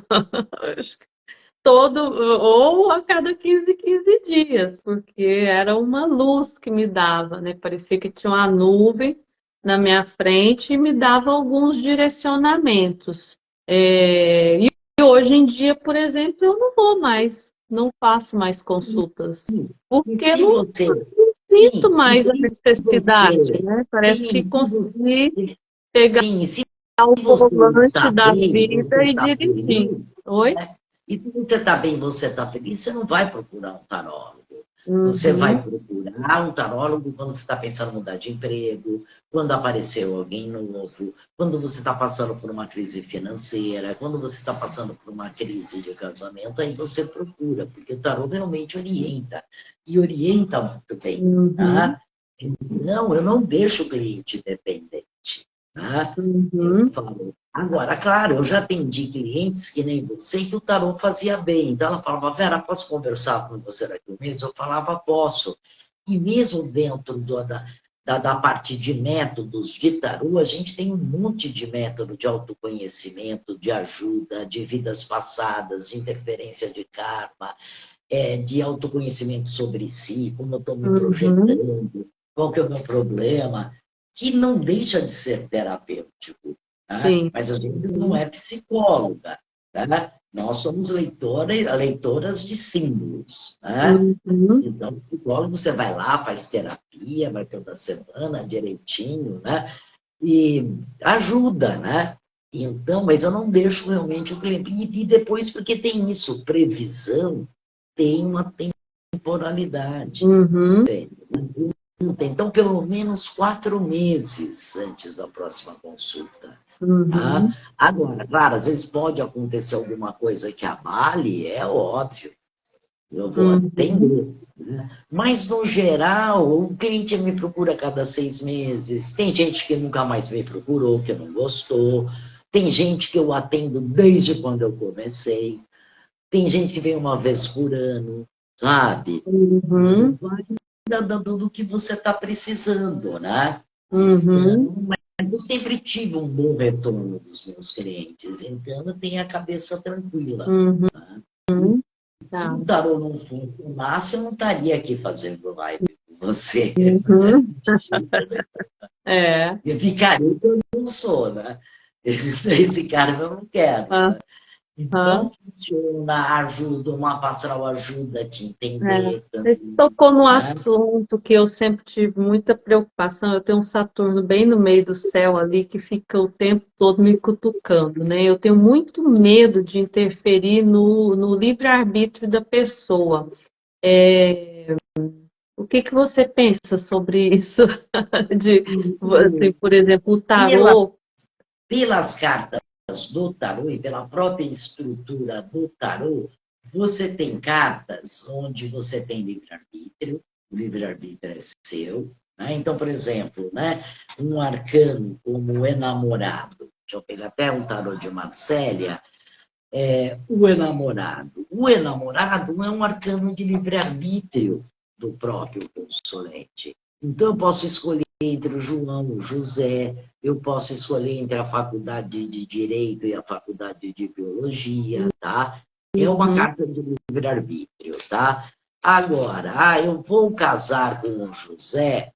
Todo, ou a cada 15 dias, porque era uma luz que me dava, né? Parecia que tinha uma nuvem na minha frente e me dava alguns direcionamentos. E hoje em dia, por exemplo, eu não vou mais, não faço mais consultas, e porque eu se você, não sinto sim, mais a e se necessidade, você, né? Parece que sim, consegui pegar sim, se o você volante está da bem, você vida e está dirigir. feliz, Oi? né? E se você está bem, você está feliz, você não vai procurar um tarólogo. Você vai Uhum. procurar um tarólogo quando você está pensando em mudar de emprego, quando apareceu alguém novo, quando você está passando por uma crise financeira, quando você está passando por uma crise de casamento, aí você procura, porque o tarô realmente orienta, e orienta muito bem. Uhum, Tá? Não, eu não deixo o cliente dependente. Tá? Eu uhum, falo. Agora, claro, eu já atendi clientes que nem você, que o tarô fazia bem. Então ela falava, Vera, posso conversar com você daqui um mês? Eu falava, posso. E mesmo dentro da parte de métodos de tarô, a gente tem um monte de método de autoconhecimento, de ajuda, de vidas passadas, de interferência de karma, de autoconhecimento sobre si, como eu estou me uhum. projetando, qual que é o meu problema, que não deixa de ser terapêutico. Tá? Sim. Mas a gente não Uhum, é psicóloga. Tá? Nós somos leitoras de símbolos. Tá? uhum, Então, psicólogo, você vai lá, faz terapia, vai toda semana, direitinho, né? E ajuda, né? Então, mas eu não deixo realmente o cliente. E depois, porque tem isso, previsão tem uma temporalidade. uhum, Então, pelo menos 4 meses antes da próxima consulta. Tá? uhum. Agora, claro, às vezes pode acontecer alguma coisa que abale, é óbvio. eu vou atender. Né? Mas, no geral, o cliente me procura a cada 6 meses. Tem gente que nunca mais me procurou, que não gostou. Tem gente que eu atendo desde quando eu comecei. Tem gente que vem uma vez por ano, sabe? Uhum. Do que você está precisando, né? Uhum. Então, mas eu sempre tive um bom retorno dos meus clientes, então eu tenho a cabeça tranquila. Uhum. Né? Se Tá. o tarô não funcionasse, eu não estaria aqui fazendo live com você. Uhum. É. Eu ficaria que eu não sou, né? Esse cara eu não quero. Né? Então, Aham. funciona, ajuda, o mapa astral ajuda a te É. entender Você também. tocou no Né? assunto que eu sempre tive muita preocupação. Eu tenho um Saturno bem no meio do céu ali que fica o tempo todo me cutucando, né? Eu tenho muito medo de interferir no livre-arbítrio da pessoa. O que que você pensa sobre isso? De, assim, por exemplo, o Pela, tarô. pelas cartas do tarô e pela própria estrutura do tarô, você tem cartas onde você tem livre-arbítrio, o livre-arbítrio é seu. Né? Então, por exemplo, né, um arcano como o enamorado, deixa eu pegar até o tarô de Marcélia, o enamorado. O enamorado é um arcano de livre-arbítrio do próprio consulente. Então, eu posso escolher entre o João e o José, eu posso escolher entre a faculdade de Direito e a faculdade de Biologia, tá? É uma Uhum. carta de livre-arbítrio, tá? Agora, eu vou casar com o José,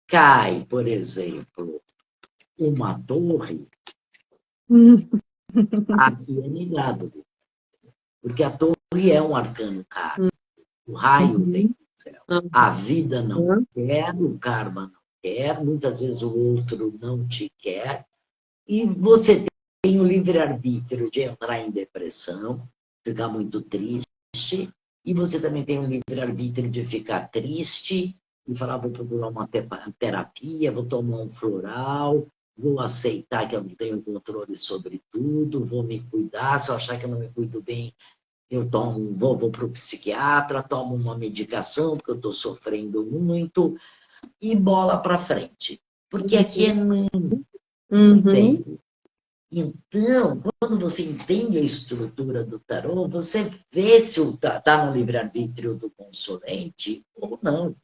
cai, por exemplo, uma torre, Uhum. aqui é ligado, porque a torre é um arcano caro. O raio vem Uhum. do céu. A vida não quer, o karma não quer, muitas vezes o outro não te quer, e você tem o livre-arbítrio de entrar em depressão, ficar muito triste, e você também tem o livre-arbítrio de ficar triste e falar, vou procurar uma terapia, vou tomar um floral, vou aceitar que eu não tenho controle sobre tudo, vou me cuidar, se eu achar que eu não me cuido bem, eu vou para o psiquiatra, tomo uma medicação, porque eu estou sofrendo muito, e bola para frente. Porque aqui é não, você Uhum. entende? Então, quando você entende a estrutura do tarô, você vê se está no livre-arbítrio do consulente ou não.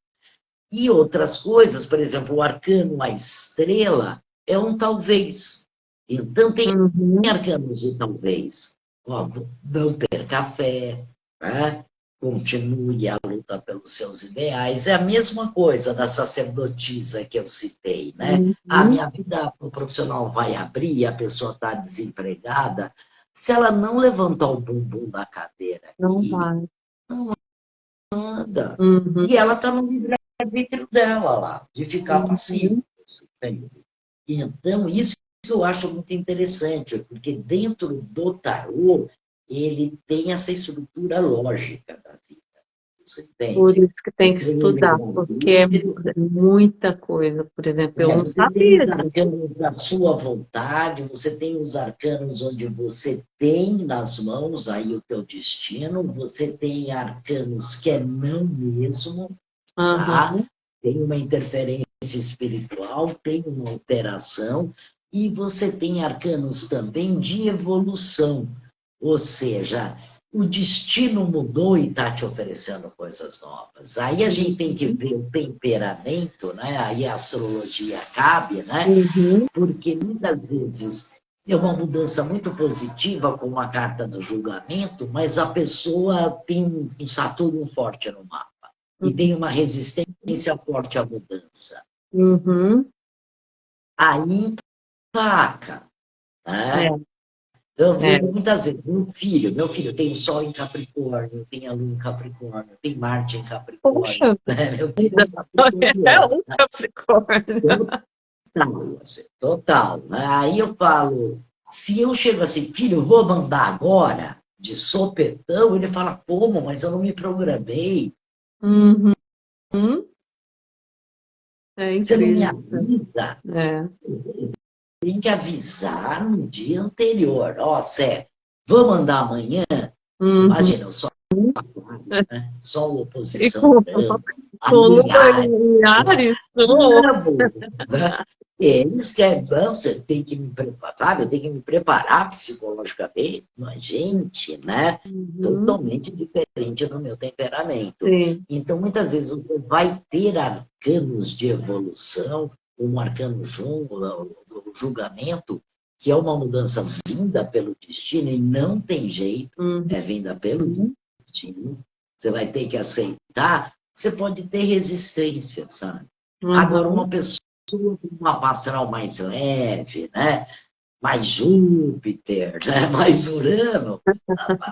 E outras coisas, por exemplo, o arcano, a estrela, é um talvez. Então, tem Uhum. arcanos de talvez. Ó, não perca a fé, né? Continue a luta pelos seus ideais. É a mesma coisa da sacerdotisa que eu citei, né? A Uhum. minha vida profissional vai abrir, a pessoa está desempregada. Se ela não levantar o bumbum da cadeira Não aqui, vai. anda. Uhum. E ela está no livre-arbítrio dela lá, de ficar passivo. Uhum. Entende? Então, isso eu acho muito interessante, porque dentro do tarô, ele tem essa estrutura lógica da vida. Você Por entende? isso que tem que Você tem o estudar, porque é livre-arbítrio, muita coisa. Por exemplo, eu não você tem sabia os disso. arcanos da sua vontade, você tem os arcanos onde você tem nas mãos aí o teu destino, você tem arcanos que é não mesmo, tá? Aham. Tem uma interferência espiritual, tem uma alteração, e você tem arcanos também de evolução, ou seja, o destino mudou e está te oferecendo coisas novas. Aí a gente tem que ver o temperamento, né? Aí a astrologia cabe, né? Uhum. Porque muitas vezes é uma mudança muito positiva com a carta do julgamento, mas a pessoa tem um Saturno forte no mapa e tem uma resistência forte à mudança. Uhum. Aí empaca, É, né? Então, eu é. vejo muitas vezes, meu filho tem o Sol em Capricórnio, tem a Lua em Capricórnio, tem Marte em Capricórnio, Poxa né? Meu filho é vida, um é capricorniano, um Capricórnio. total, assim, total. Né? Aí eu falo, se eu chego assim, filho, eu vou mandar agora, de sopetão, ele fala, como? Mas eu não me programei, Uhum. É você não me incrível. avisa. É. Tem que avisar no dia anterior. Ó, Sé, vamos mandar amanhã? Uhum. Imagina, eu sou né? Sol, E oposição branco, com Lua alinhar, em Ares, sou. bravo, né? Eles querem, não, você tem que me preparar, sabe? Eu tenho que me preparar psicologicamente, mas, gente, né? Uhum, Totalmente diferente do meu temperamento. sim. Então, muitas vezes, você vai ter arcanos de evolução, um arcano do julgamento, que é uma mudança vinda pelo destino, e não tem jeito, Uhum, é vinda pelo destino. Você vai ter que aceitar, você pode ter resistência, sabe? Agora, uhum. uma pessoa com uma astral mais leve, né? Mais Júpiter, né? Mais Urano,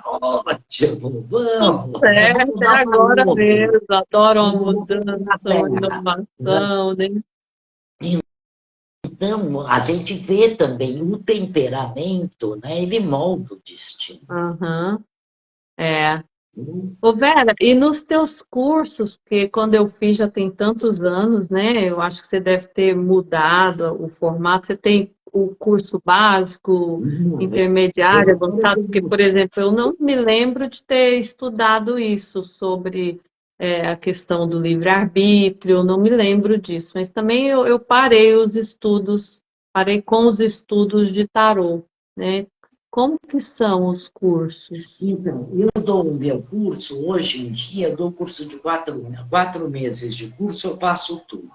ótimo, vamos Certo, é mudar para agora outro, mesmo. Adoro uma vamos mudar mudança, para a uma Terra. Né? inovação, né? Então, a gente vê também o temperamento, né? Ele molda o destino. Aham, é. Né? Ô Vera, e nos teus cursos, porque quando eu fiz já tem tantos anos, né? Eu acho que você deve ter mudado o formato. Você tem o curso básico, Não, intermediário, eu agora avançado, porque, por exemplo, eu não me lembro de ter estudado isso sobre a questão do livre-arbítrio, eu não me lembro disso, mas também eu parei os estudos, parei com os estudos de tarô, né? Como que são os cursos? então, eu dou o meu curso, hoje em dia, eu dou curso de 4 meses de curso, eu passo tudo.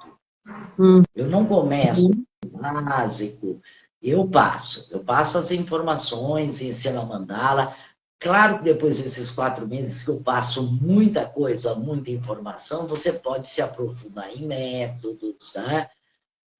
Eu não começo Uhum. básico, eu passo as informações, ensino a mandala. Claro que depois desses 4 meses que eu passo muita coisa, muita informação, você pode se aprofundar em métodos, né?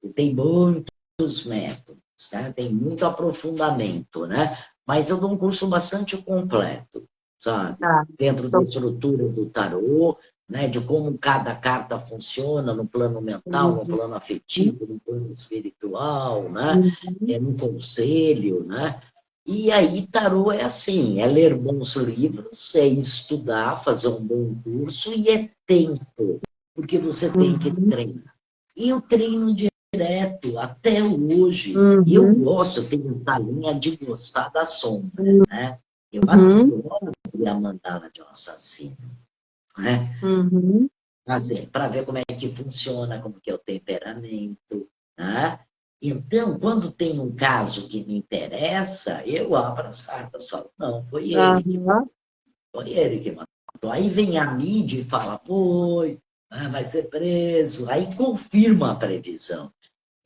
E tem muitos métodos, né? Tem muito aprofundamento, né? Mas eu dou um curso bastante completo, sabe? Tá. Dentro da estrutura do tarô, né? De como cada carta funciona no plano mental, no Uhum, plano afetivo, no plano espiritual, né? uhum, No conselho, né? E aí, tarô é assim, é ler bons livros, é estudar, fazer um bom curso e é tempo, porque você tem que uhum, treinar. E eu treino direto, até hoje. E eu uhum, gosto, eu tenho essa linha de gostar da sombra, né? Eu uhum, adoro abrir a mandala de um assassino, né? uhum. Para ver como é que funciona, como que é o temperamento, né? Então, quando tem um caso que me interessa, eu abro as cartas, falo, não, foi ele que Aham, matou, foi ele que matou. Aí vem a mídia e fala, foi, vai ser preso, aí confirma a previsão.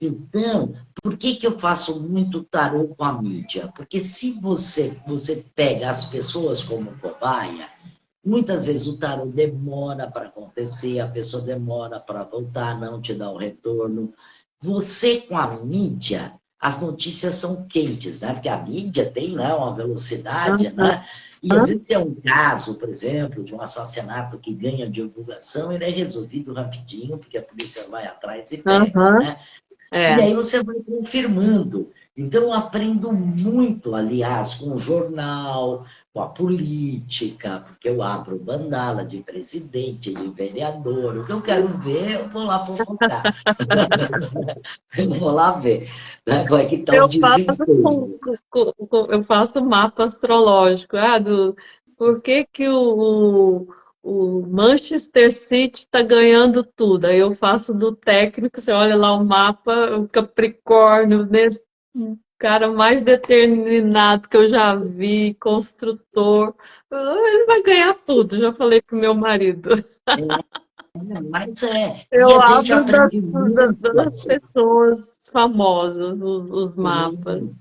Então, por que que eu faço muito tarô com a mídia? Porque se você pega as pessoas como cobaia, muitas vezes o tarô demora para acontecer, a pessoa demora para voltar, não te dá o retorno. Você com a mídia, as notícias são quentes, né? Porque a mídia tem, né, uma velocidade, né? E às vezes é um caso, por exemplo, de um assassinato que ganha divulgação, ele é resolvido rapidinho, porque a polícia vai atrás e pega, aham, né? E é. aí você vai confirmando. Então, eu aprendo muito, aliás, com o jornal, com a política, porque eu abro mandala de presidente, de vereador. O que eu quero ver, eu vou lá fofocar. Eu vou lá ver, né, como é que está o Eu faço, desempenho. eu faço mapa astrológico, por que que o Manchester City está ganhando tudo? Aí eu faço do técnico, você olha lá o mapa, o Capricórnio, né? O cara mais determinado que eu já vi, construtor. Ele vai ganhar tudo, já falei pro meu marido. Mas e Eu a gente abro aprende muito das assim. pessoas famosas, os mapas.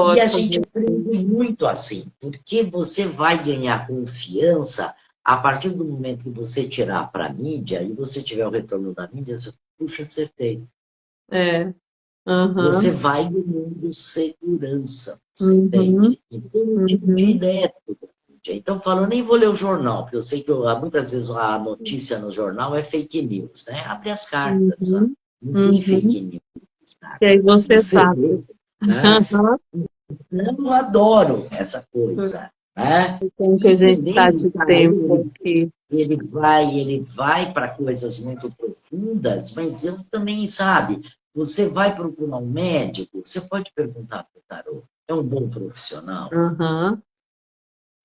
E Adoro a gente fazer. aprende muito assim, porque você vai ganhar confiança a partir do momento que você tirar para a mídia e você tiver o retorno da mídia, você, puxa, acertei. É, Você aham, vai ganhando segurança, você uhum, entende? Então, eu digo uhum, direto pra mídia. Então, eu falo, eu nem vou ler o jornal, porque eu sei que muitas vezes a notícia no jornal é fake news, né? Abre as cartas, sabe? uhum, Não tem uhum. fake news nas E aí cartas. você Você sabe. vê, né? Aham. Eu adoro essa coisa, né? Como que a E gente também está o de tarô, tempo ele, aqui? ele vai para coisas muito profundas, mas eu também, sabe, você vai procurar um médico, você pode perguntar para o tarô, é um bom profissional, Aham,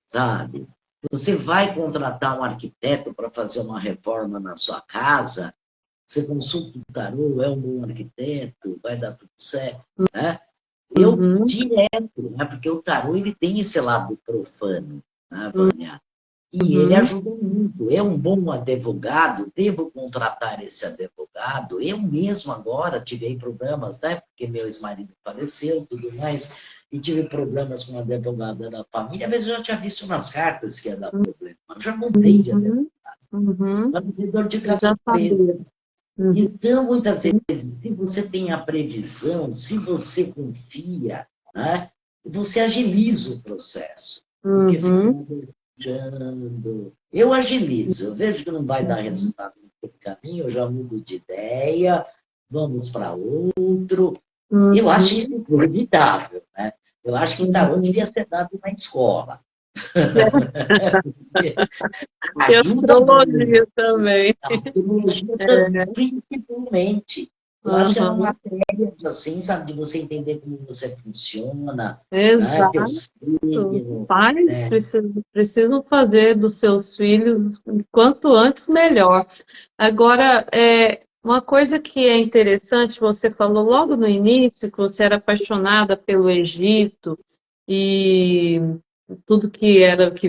sabe? Você vai contratar um arquiteto para fazer uma reforma na sua casa, você consulta o tarô, é um bom arquiteto, vai dar tudo certo, né? Eu Uhum, direto, né? Porque o tarô ele tem esse lado profano, né, Vânia? E ele uhum, ajuda muito. É um bom advogado, devo contratar esse advogado. Eu mesmo agora tive problemas, né? Porque meu ex-marido faleceu, tudo mais, e tive problemas com a advogada da família, mas eu já tinha visto nas cartas que ia dar problema. Eu já mudei de advogado, uhum, uhum. para não ter dor de Eu já cabeça. sabia. Uhum, Então, muitas vezes, se você tem a previsão, se você confia, né, você agiliza o processo. Do que ficar uhum, deixando. Eu agilizo, eu vejo que não vai dar uhum, resultado no caminho, eu já mudo de ideia, vamos para outro. Eu acho uhum, isso formidável, né? Eu acho que tarô devia uhum. ser dado na escola. E Ajuda muito. astrologia também. A astrologia É, principalmente. Eu acho que é uma uhum. matéria assim, sabe, de você entender como você funciona, né? Teu Exato. Os signo, pais né? precisam fazer dos seus filhos quanto antes melhor. Agora, uma coisa que é interessante, você falou logo no início que você era apaixonada pelo Egito e tudo que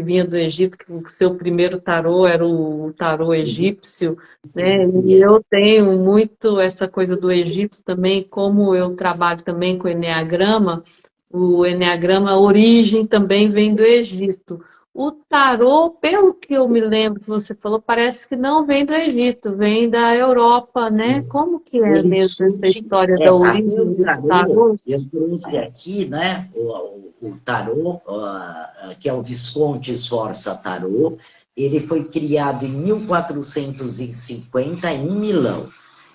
vinha do Egito, que o seu primeiro tarô era o tarô egípcio, né? E eu tenho muito essa coisa do Egito também, como eu trabalho também com enneagrama, o enneagrama, a origem também vem do Egito. O tarô, pelo que eu me lembro que você falou, parece que não vem do Egito, vem da Europa, né? Como que é Ele mesmo essa surge, história da até origem o dos tarô, tarôs? eu trouxe aqui, né, o tarô, que é o Visconti Sforza Tarô, ele foi criado em 1450 em Milão.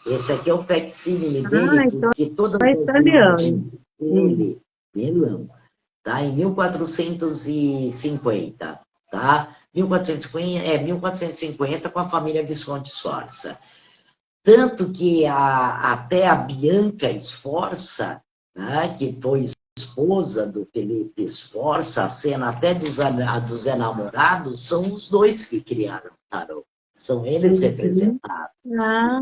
Esse aqui é o facsímile dele, Ah, então porque todas é as imagens italiano. Hum. dele, Milão, tá? Em 1450, tá? 1450, 1450 com a família Visconti Sforza. Tanto que até a Bianca Sforza, né, que foi esposa do Felipe Sforza, a cena até dos enamorados, são os dois que criaram o tarô. São eles Uhum. representados. Ah,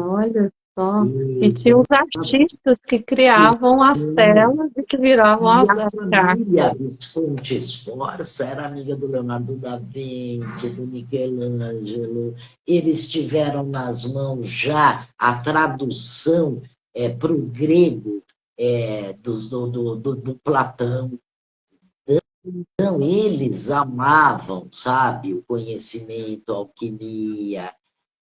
olha só. E E, tinha os artistas que criavam as telas e que viravam e a as família cartas. Visconti Sforza era amiga do Leonardo da Vinci, do Michelangelo. Eles tiveram nas mãos já a tradução para o grego do Platão. Então, eles amavam, sabe, o conhecimento, a alquimia,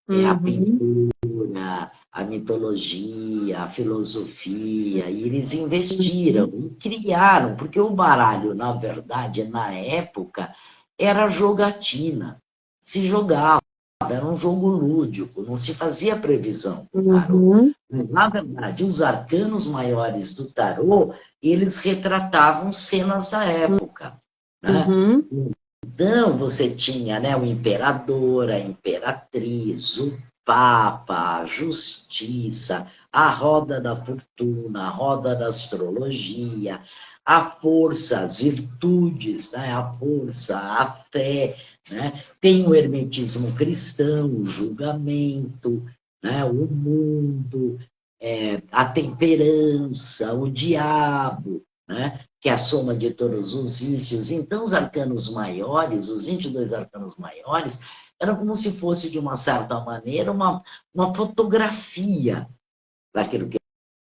a Uhum. pintura, a mitologia, a filosofia, e eles investiram Uhum. e criaram, porque o baralho, na verdade, na época, era jogatina, se jogava, era um jogo lúdico, não se fazia previsão com o tarô. Uhum. Mas, na verdade, os arcanos maiores do tarô, eles retratavam cenas da época, né? Uhum. Então, você tinha, né, o imperador, a imperatriz, o papa, a justiça, a roda da fortuna, a roda da astrologia, a força, as virtudes, né, a força, a fé, né? Tem o hermetismo cristão, o julgamento, né, o mundo, a temperança, o diabo, né? Que é a soma de todos os vícios. Então, os arcanos maiores, os 22 arcanos maiores, eram como se fosse, de uma certa maneira, uma fotografia daquilo que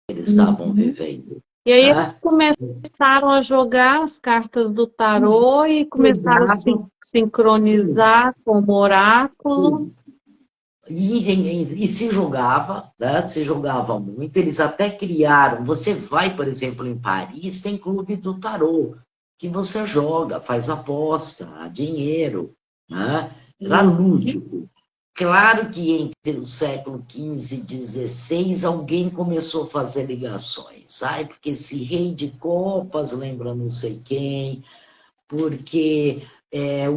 eles estavam Uhum. vivendo. E aí eles Tá? começaram a jogar as cartas do tarô e começaram a Jogavam tudo, sincronizar com o oráculo. tudo. E se jogava, né? Se jogava muito, eles até criaram. Você vai, por exemplo, em Paris, tem clube do tarô, que você joga, faz aposta, há dinheiro, né? Era Uhum. lúdico. Claro que entre o século XV e XVI alguém começou a fazer ligações. Ai, porque esse rei de copas lembra não sei quem, porque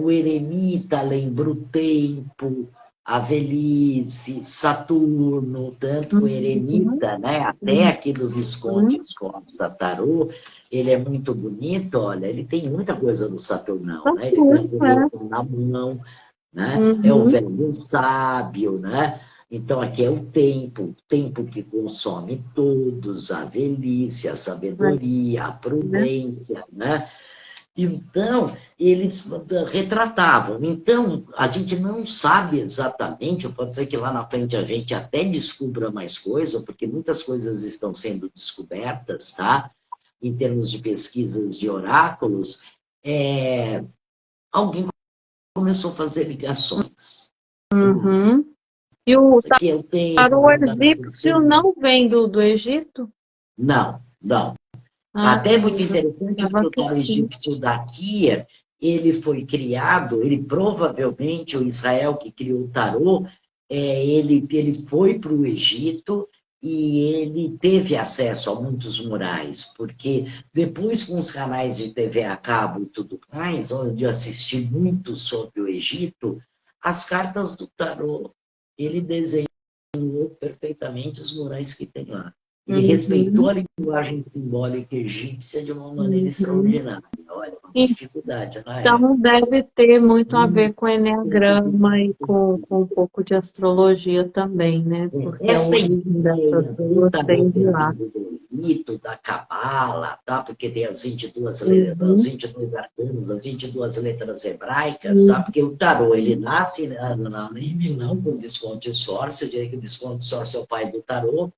o eremita lembra o tempo, a velhice, Saturno, tanto o eremita, né? Até aqui do Visconde Escorça Tarô, ele é muito bonito, olha, ele tem muita coisa do Saturnão, né? Ele ganha o na mão, né? É o velho sábio, né? Então, aqui é o tempo que consome todos, a velhice, a sabedoria, a prudência, né? Então, eles retratavam. Então, a gente não sabe exatamente, pode ser que lá na frente a gente até descubra mais coisa, porque muitas coisas estão sendo descobertas, tá? Em termos de pesquisas de oráculos, alguém começou a fazer ligações. E o Isso aqui é o tarô tempo. egípcio não vem do Egito? Não, não. Até muito interessante, porque o tarô egípcio daqui, ele foi criado, ele provavelmente, o Israel que criou o tarô, ele foi para o Egito e ele teve acesso a muitos murais, porque depois com os canais de TV a cabo e tudo mais, onde eu assisti muito sobre o Egito, as cartas do tarô, ele desenhou perfeitamente os murais que tem lá. Ele respeitou a linguagem simbólica egípcia de uma maneira extraordinária. Olha, uma dificuldade na época. Então deve ter muito a ver com enneagrama e com um pouco de astrologia também, né? Porque a Essa origem dessas duas vem de lá. do mito, da cabala, tá? Porque tem as 22 letras, as 22 arcanos, as 22 letras hebraicas, tá? Porque o tarô, ele nasce em Milão com o Visconde Sórcio, eu diria que o Visconde Sórcio é o pai do tarô.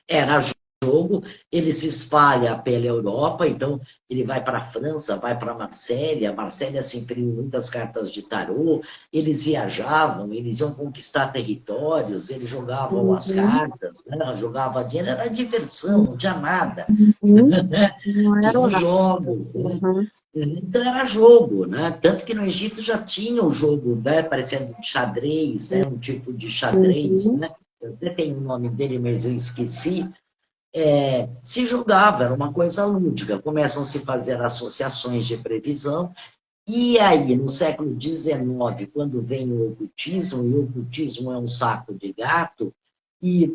Era jogo, ele se espalha pela Europa, então ele vai para a França, vai para Marsella se imprimiu muitas cartas de tarô, eles viajavam, eles iam conquistar territórios, eles jogavam as cartas, né? Jogava dinheiro, era diversão, não tinha nada. Não era Tinha nada. jogos, né? Então era jogo, né? Tanto que no Egito já tinha o jogo, né? Parecendo xadrez, né? Um tipo de xadrez, né? Eu até tenho o nome dele, mas eu esqueci. Se jogava, era uma coisa lúdica. Começam a se fazer associações de previsão, e aí, no século XIX, quando vem o ocultismo, e o ocultismo é um saco de gato, e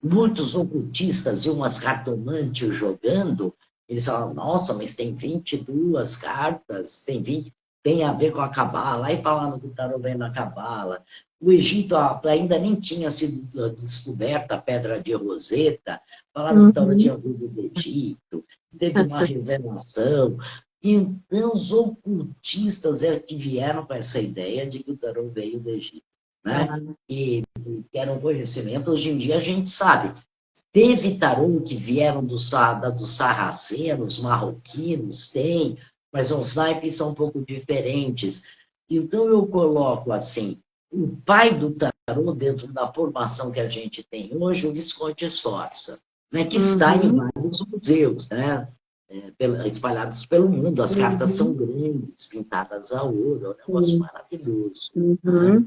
muitos ocultistas e umas cartomantes jogando, eles falam, nossa, mas tem 22 cartas, tem a ver com a cabala, aí falando que o tarô vem na cabala. O Egito ainda nem tinha sido descoberta a pedra de Roseta, falaram que o tarô tinha vindo do Egito, teve uma revelação. Então, os ocultistas que vieram com essa ideia de que o tarô veio do Egito, né? E que era um conhecimento, hoje em dia a gente sabe. Teve tarô que vieram dos sarracenos, marroquinos, tem, mas os naipes são um pouco diferentes. Então, eu coloco assim, o pai do tarô, dentro da formação que a gente tem hoje, o Visconde Sforza, né, que está em vários museus, né, espalhados pelo mundo. As cartas são grandes, pintadas a ouro, é um negócio maravilhoso. Né?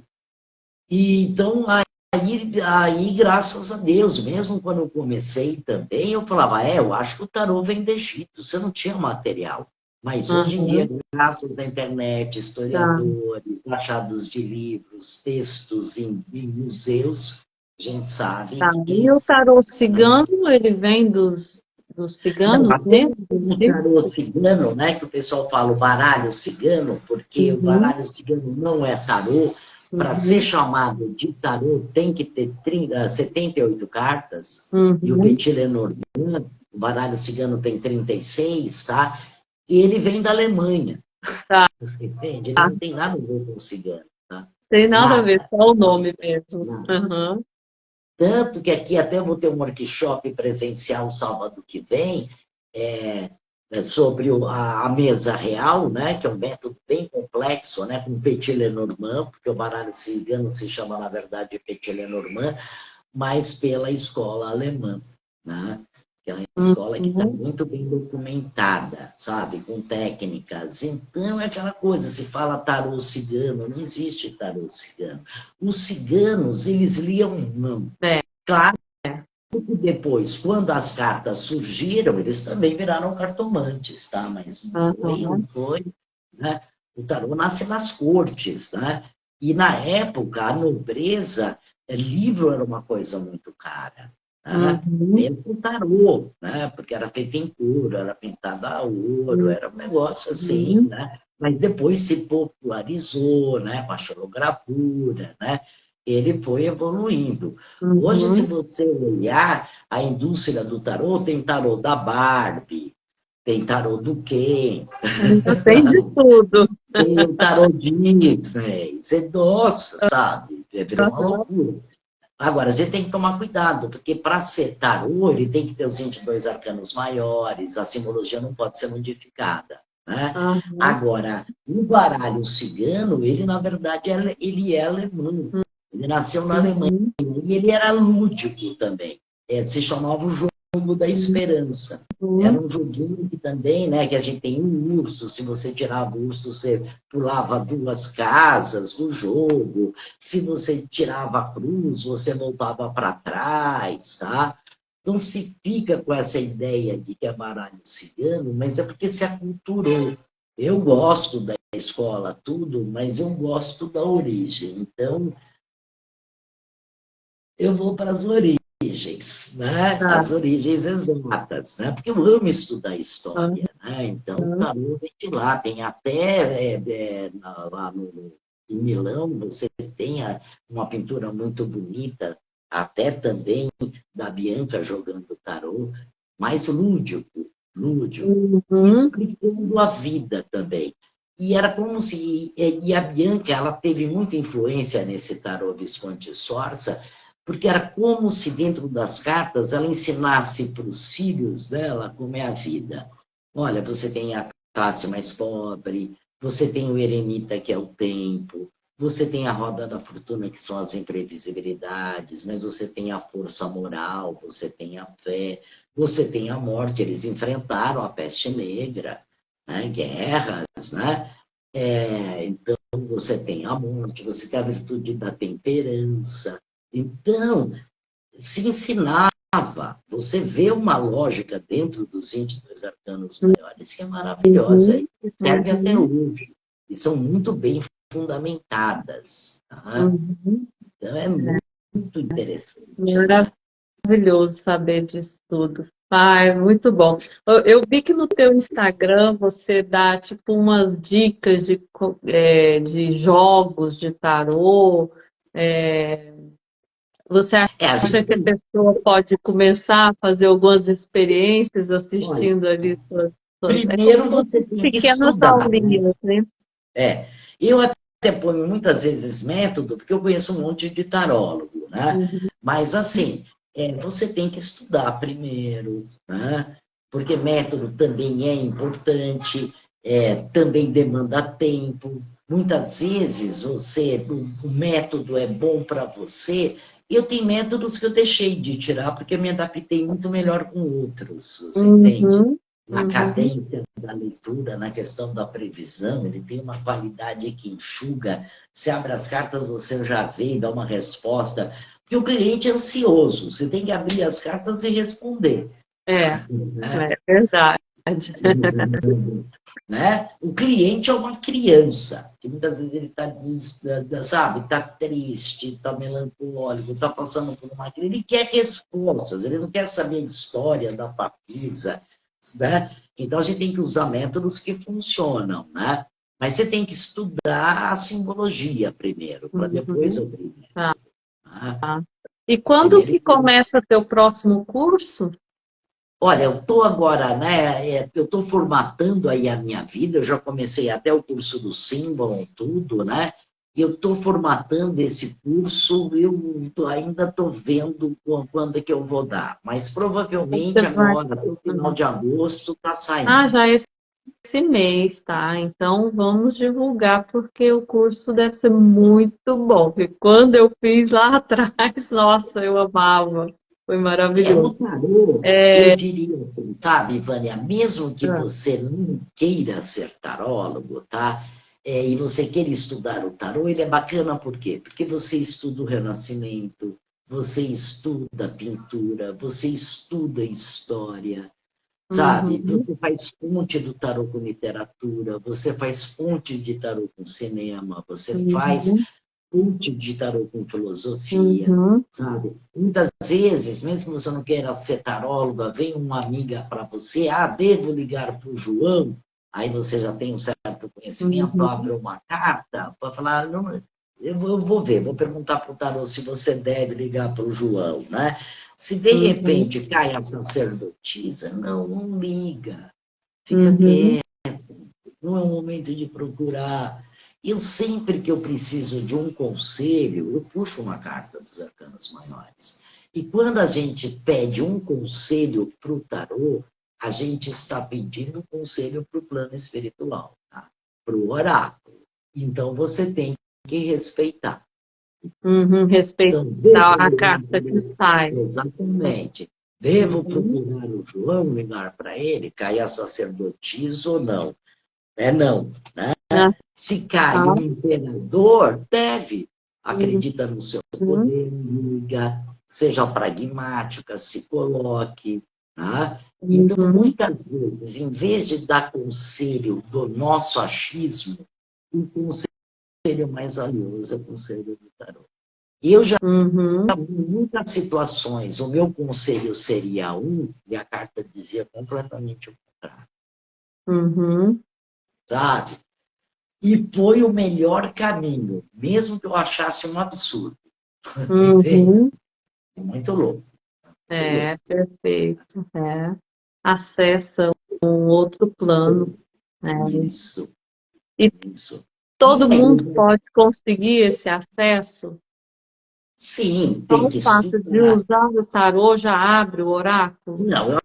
E, então, aí, graças a Deus, mesmo quando eu comecei também, eu falava, eu acho que o tarô vem do Egito, você não tinha material. Mas hoje em dia, graças à internet, historiadores, achados de livros, textos em museus, a gente sabe que... E o tarô cigano, ele vem dos ciganos, né? O tarô cigano, né, que o pessoal fala o baralho cigano, porque o baralho cigano não é tarô. Para ser chamado de tarô, tem que ter 78 cartas, e o Petit Lenormand, o baralho cigano, tem 36, tá? E ele vem da Alemanha. Tá. Entende? Ele não tem nada a ver com o cigano. Tá? Tem nada a ver, só o nome mesmo. Tanto que aqui até vou ter um workshop presencial sábado que vem, sobre a mesa real, né, que é um método bem complexo, né, com Petit Lenormand, porque o baralho cigano se chama, na verdade, Petit Lenormand, mas pela escola alemã, né, que é uma escola que está muito bem documentada, sabe, com técnicas. Então, é aquela coisa, se fala tarô cigano, não existe tarô cigano. Os ciganos, eles liam mão. Claro, depois, quando as cartas surgiram, eles também viraram cartomantes, tá? Mas não foi, né? O tarô nasce nas cortes, né? E na época, a nobreza, livro era uma coisa muito cara, né? Uhum. Mesmo o tarô, né? Porque era feito em couro, era pintado a ouro, era um negócio assim, Uhum. né? Mas depois se popularizou, né? Com a xilogravura, né? Ele foi evoluindo. Hoje, se Uhum. você olhar a indústria do tarô, tem tarô da Barbie, tem tarô do Ken, Ainda tem de tudo. tem o tarô Disney. Você, nossa, sabe? Virou uma loucura. Agora, a gente tem que tomar cuidado, porque para ser tarô, ele tem que ter os 22 arcanos maiores, a simbologia não pode ser modificada. Né? Uhum. Agora, o baralho cigano, ele, na verdade, ele é alemão. Ele nasceu na Alemanha Uhum. e ele era lúdico também. Se chamava o jogo da esperança. Era Uhum. um joguinho que também, né, que a gente tem um urso, se você tirava o urso, você pulava duas casas do jogo, se você tirava a cruz, você voltava para trás, tá? Então se fica com essa ideia de que é baralho cigano, mas é porque se aculturou. Eu gosto da escola, tudo, mas eu gosto da origem. Então, eu vou para as origens, né? Tá. As origens exatas, né? Porque eu amo estudar Uhum. história, né? Então, o tarô vem de lá. Tem até lá em Milão, você tem uma pintura muito bonita, até também da Bianca jogando tarô, mais lúdico, lúdico, e Uhum. explicando a vida também. E era como se... E a Bianca, ela teve muita influência nesse tarô Visconti Sforza, porque era como se dentro das cartas ela ensinasse para os filhos dela como é a vida. Olha, você tem a classe mais pobre, você tem o eremita, que é o tempo, você tem a roda da fortuna, que são as imprevisibilidades, mas você tem a força moral, você tem a fé, você tem a morte. Eles enfrentaram a peste negra, né? Guerras, né? Então, você tem a morte, você tem a virtude da temperança. Então, se ensinava. Você vê uma lógica dentro dos 22 arcanos maiores que é maravilhosa Uhum. e que serve até Uhum. hoje. E são muito bem fundamentadas. Tá? Uhum. Então, é muito interessante. Né? Maravilhoso saber disso tudo. Ai, muito bom. Eu vi que no teu Instagram você dá tipo umas dicas de jogos de tarô. É, você A gente acha que a tem. pessoa pode começar a fazer algumas experiências Olha, assistindo ali é como primeiro se você fossem tem que pequenas estudar. Né? aulinhas, né? Eu até ponho muitas vezes método, porque eu conheço um monte de tarólogo, né? Uhum. Mas, assim, você tem que estudar primeiro, né? Porque método também é importante, também demanda tempo. Muitas vezes o método é bom para você. Eu tenho métodos que eu deixei de tirar porque eu me adaptei muito melhor com outros, você entende? Uhum. Na Uhum. cadência da leitura, na questão da previsão, ele tem uma qualidade que enxuga. Você abre as cartas, você já vê e dá uma resposta. Porque o cliente é ansioso, você tem que abrir as cartas e responder. É, Né? é verdade. Né? O cliente é uma criança, que muitas vezes ele está, sabe, está triste, está melancólico, está passando por uma crise, ele quer respostas, ele não quer saber a história da papisa, né? Então a gente tem que usar métodos que funcionam, né? Mas você tem que estudar a simbologia primeiro, para depois Uhum. abrir. Tá. Né? E quando Primeiro que começa teu próximo curso? olha, eu estou agora, né? Eu estou formatando aí a minha vida, eu já comecei até o curso do Símbolo, tudo, né? Eu estou formatando esse curso, ainda estou vendo quando é que eu vou dar, mas Você provavelmente vai. agora, até o final de agosto, está Ah, saindo. já é esse mês, tá? Então vamos divulgar, porque o curso deve ser muito bom. Porque quando eu fiz lá atrás, nossa, eu amava. Foi O maravilhoso. tarô, eu É, diria assim, sabe, Vânia, mesmo que você não queira ser tarólogo, tá? E você queira estudar o tarô, ele é bacana por quê? Porque você estuda o Renascimento, você estuda pintura, você estuda história, sabe? uhum, Você faz ponte do tarô com literatura, você faz ponte de tarô com cinema, você faz uhum. coach de tarô com filosofia, sabe? Muitas vezes, mesmo que você não queira ser taróloga, vem uma amiga para você, devo ligar para o João, aí você já tem um certo conhecimento, abre uma carta para falar, não, eu vou ver, vou perguntar para o tarô se você deve ligar para o João, né? Se de repente cai a sacerdotisa, não liga, fica quieto, não é o momento de procurar. Eu sempre que eu preciso de um conselho, eu puxo uma carta dos arcanos maiores. E quando a gente pede um conselho para o tarô, a gente está pedindo um conselho para o plano espiritual, tá? Para o oráculo. Então você tem que respeitar. Respeitar Então, a carta que sai. exatamente. Devo procurar o João, ligar para ele, cair a sacerdotisa ou não? Não, né? Se cai um imperador, deve. Acredita no seu poder, liga, seja pragmática, se coloque. Tá? Então, muitas vezes, em vez de dar conselho do nosso achismo, o conselho mais valioso é o conselho do tarô. Eu já, em muitas situações, o meu conselho seria um, e a carta dizia completamente o contrário. Sabe? E foi o melhor caminho, mesmo que eu achasse um absurdo. É muito louco. Perfeito. Acessa um outro plano. Isso. E Isso. todo mundo pode conseguir esse acesso? Sim, Só tem o que fato de estudar. usar o tarô já abre o oráculo? Não, eu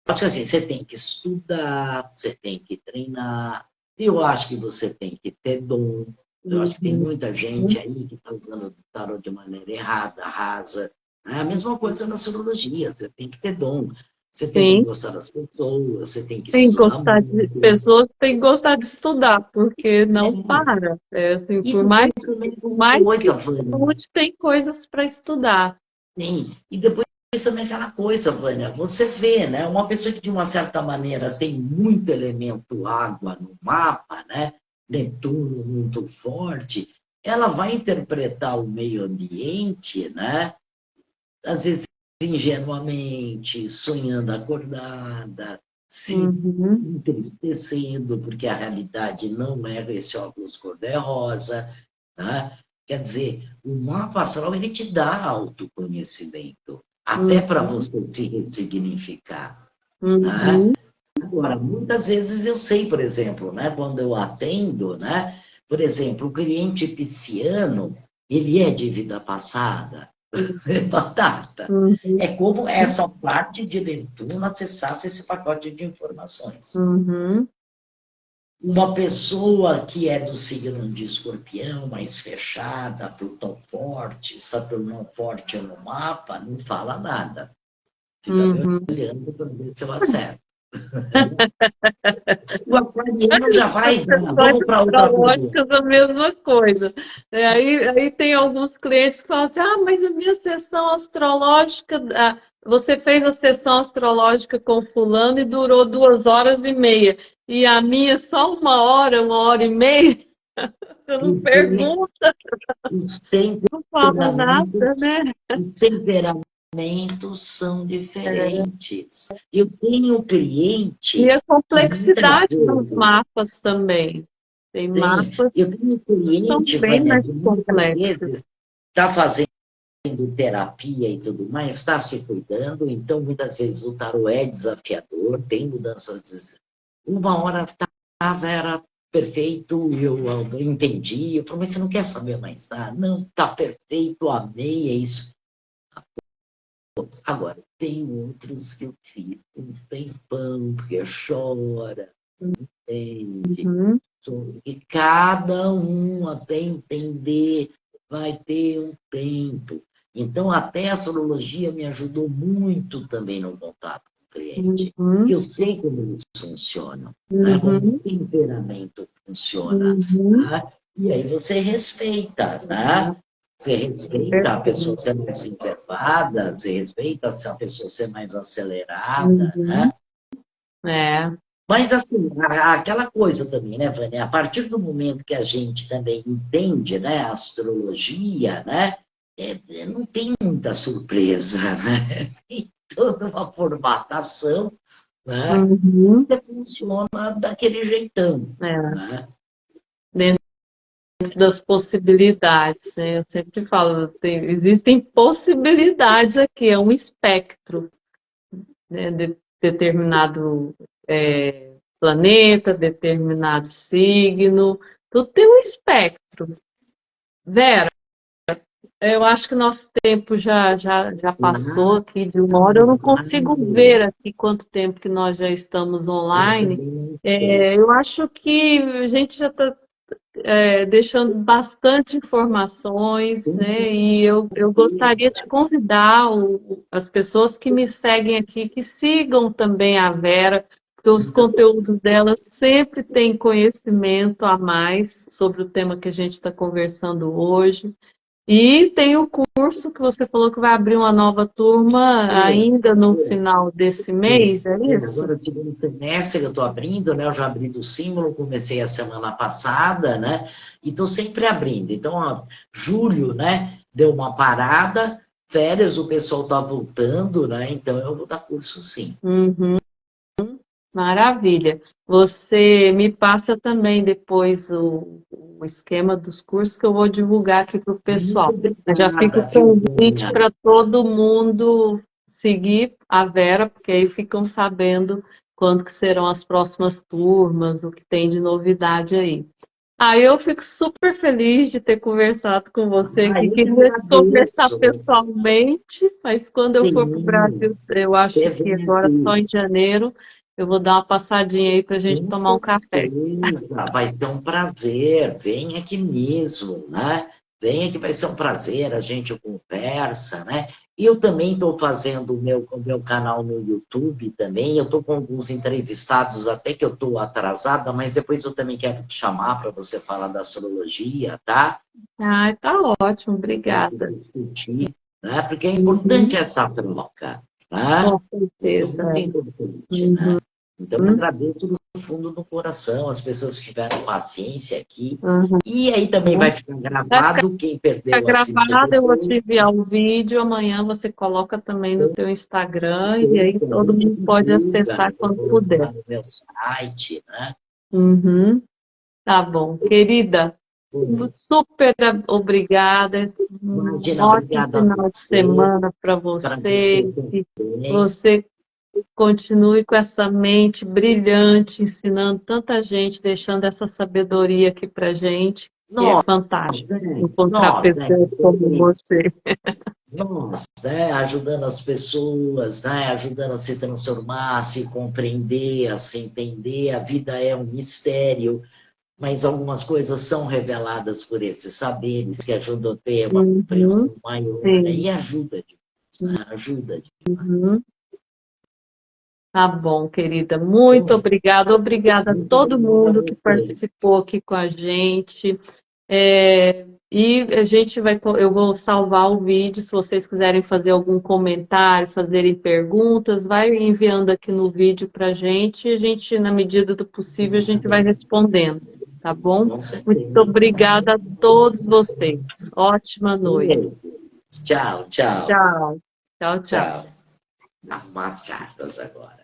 acho que assim, você tem que estudar, você tem que treinar. Eu acho que você tem que ter dom. Eu acho que tem muita gente aí que está usando o tarô de maneira errada, rasa. É a mesma coisa na astrologia, você tem que ter dom. Você tem que Sim, gostar das pessoas, você tem que tem que estudar gostar de muito. pessoas têm que gostar de estudar, porque não para. E Por depois mais, também tem por uma mais que coisa, Vânia. estude, tem coisas para estudar. Sim. E depois também aquela coisa, Vânia, você vê, né? Uma pessoa que de uma certa maneira tem muito elemento água no mapa, né? Netuno muito forte, ela vai interpretar o meio ambiente, né? Às vezes ingenuamente, sonhando acordada, se entristecendo, porque a realidade não é esse óculos cor-de-rosa, né? Quer dizer, o mapa astral ele te dá autoconhecimento, até para você se ressignificar. Né? Agora, muitas vezes eu sei, por exemplo, né, quando eu atendo, né, por exemplo, o cliente pisciano, ele é de vida passada, é batata. É como essa parte de Netuno acessasse esse pacote de informações. Uma pessoa que é do signo de Escorpião, mais fechada, Plutão forte, Saturno forte no mapa, não fala nada. Fica me olhando para ver se eu acerto. O aquariano já vai, vamos para outra pergunta. Astrológicas, a mesma coisa. Aí tem alguns clientes que falam assim, mas a minha sessão astrológica, você fez a sessão astrológica com fulano e durou 2 horas e meia. E a minha só 1 hora, 1 hora e meia. Você não pergunta, Os não fala temperamentos, nada, né? os temperamentos são diferentes. Eu tenho E cliente a que muitas complexidade dos vezes mapas também. Tem mapas eu tenho que são cliente, bem Vânia, mais que muitas complexos. vezes está fazendo terapia e tudo mais, está se cuidando, então muitas vezes o tarô é desafiador, tem mudanças. Uma hora era perfeito, eu entendi, eu falei, mas você não quer saber mais nada? Não, está perfeito, amei, é isso. Agora, tem outros que eu fico um tempão, porque chora, entende? E cada um até entender vai ter um tempo. Então, até a astrologia me ajudou muito também no contato com o cliente, porque eu sei como eles funcionam, né? Como o temperamento funciona. Tá? E aí você respeita, tá? Você respeita a pessoa ser mais reservada, você respeita se a pessoa ser mais acelerada, né? Mas assim, aquela coisa também, né, Vânia? A partir do momento que a gente também entende, né, a astrologia, né, não tem muita surpresa, né? Tem toda uma formatação, né, Uhum. que funciona daquele jeitão, É, né? dentro das possibilidades, né? Eu sempre falo, existem possibilidades aqui, é um espectro, né? Determinado planeta, determinado signo, tudo tem um espectro. Vera, eu acho que nosso tempo já passou Ah, aqui de uma hora. Eu não consigo ver claro. aqui quanto tempo que nós já estamos Eu online. também não sei. Eu acho que a gente já está deixando bastante informações, né? E eu gostaria de convidar as pessoas que me seguem aqui, que sigam também a Vera, porque os Muito conteúdos dela sempre têm conhecimento a mais sobre o tema que a gente está conversando hoje. E tem o curso que você falou que vai abrir uma nova turma bom. ainda no final desse mês, é isso? Agora, o segundo semestre, eu estou abrindo, né? Eu já abri do símbolo, comecei a semana passada, né? E estou sempre abrindo. Então, ó, julho, né? Deu uma parada, férias, o pessoal está voltando, né? Então, eu vou dar curso sim. Uhum. Maravilha. Você me passa também depois o esquema dos cursos que eu vou divulgar aqui para o Muito pessoal. Mas já fica o obrigada, viu, convite Vânia? para todo mundo seguir a Vera, porque aí ficam sabendo quando que serão as próximas turmas, o que tem de novidade aí. Aí eu fico super feliz de ter conversado com você Ah, aqui. eu que Queria conversar agradeço. pessoalmente, mas quando eu for para o Sim, Brasil, eu você acho que vem agora só aqui. em janeiro, eu vou dar uma passadinha aí para a gente Com tomar um café. certeza, vai ser um prazer. Vem aqui mesmo, né? Vem aqui, vai ser um prazer, a gente conversa, né? E eu também estou fazendo o meu canal no YouTube também. Eu estou com alguns entrevistados, até que eu estou atrasada, mas depois eu também quero te chamar para você falar da astrologia, tá? Ai, tá ótimo, Para a gente obrigada. discutir, né? Porque é importante Uhum, essa troca, né? com É certeza. muito É. importante, Uhum, né? Então, eu agradeço do fundo do coração as pessoas que tiveram paciência aqui. uhum. E aí também vai ficar Vai gravado, quem ficar perdeu assiste gravado, eu vou te depois. enviar um vídeo, amanhã você coloca também no teu Instagram e aí A todo gente mundo pode divulga, acessar né? Vou quando colocar puder. no meu site, né? Uhum. Tá bom, querida. Super obrigada. Um Imagina, ótimo obrigado a final de você, semana para para você você. Que também. você continue com essa mente brilhante, ensinando tanta gente, deixando essa sabedoria aqui para gente, que é Nós, fantástico né? encontrar Nós, né? pessoas como você. Nós, né, ajudando as pessoas, né, ajudando a se transformar, a se compreender, a se entender. A vida é um mistério, mas algumas coisas são reveladas por esses saberes que ajudam a ter uma Uhum, compreensão maior, né, sim. e ajuda demais, né, ajuda demais. Uhum. Tá bom, querida. Muito Bom, obrigada. Obrigada a muito todo obrigado a mundo que você. participou aqui com a gente. E a gente vai, eu vou salvar o vídeo. Se vocês quiserem fazer algum comentário, fazerem perguntas, vai enviando aqui no vídeo para a gente. E a gente, na medida do possível, a gente vai respondendo, tá bom? Com Muito certeza. obrigada a todos vocês. Ótima noite. Tchau, tchau, Tchau. Tchau, tchau. tchau. Arrumar as cartas agora.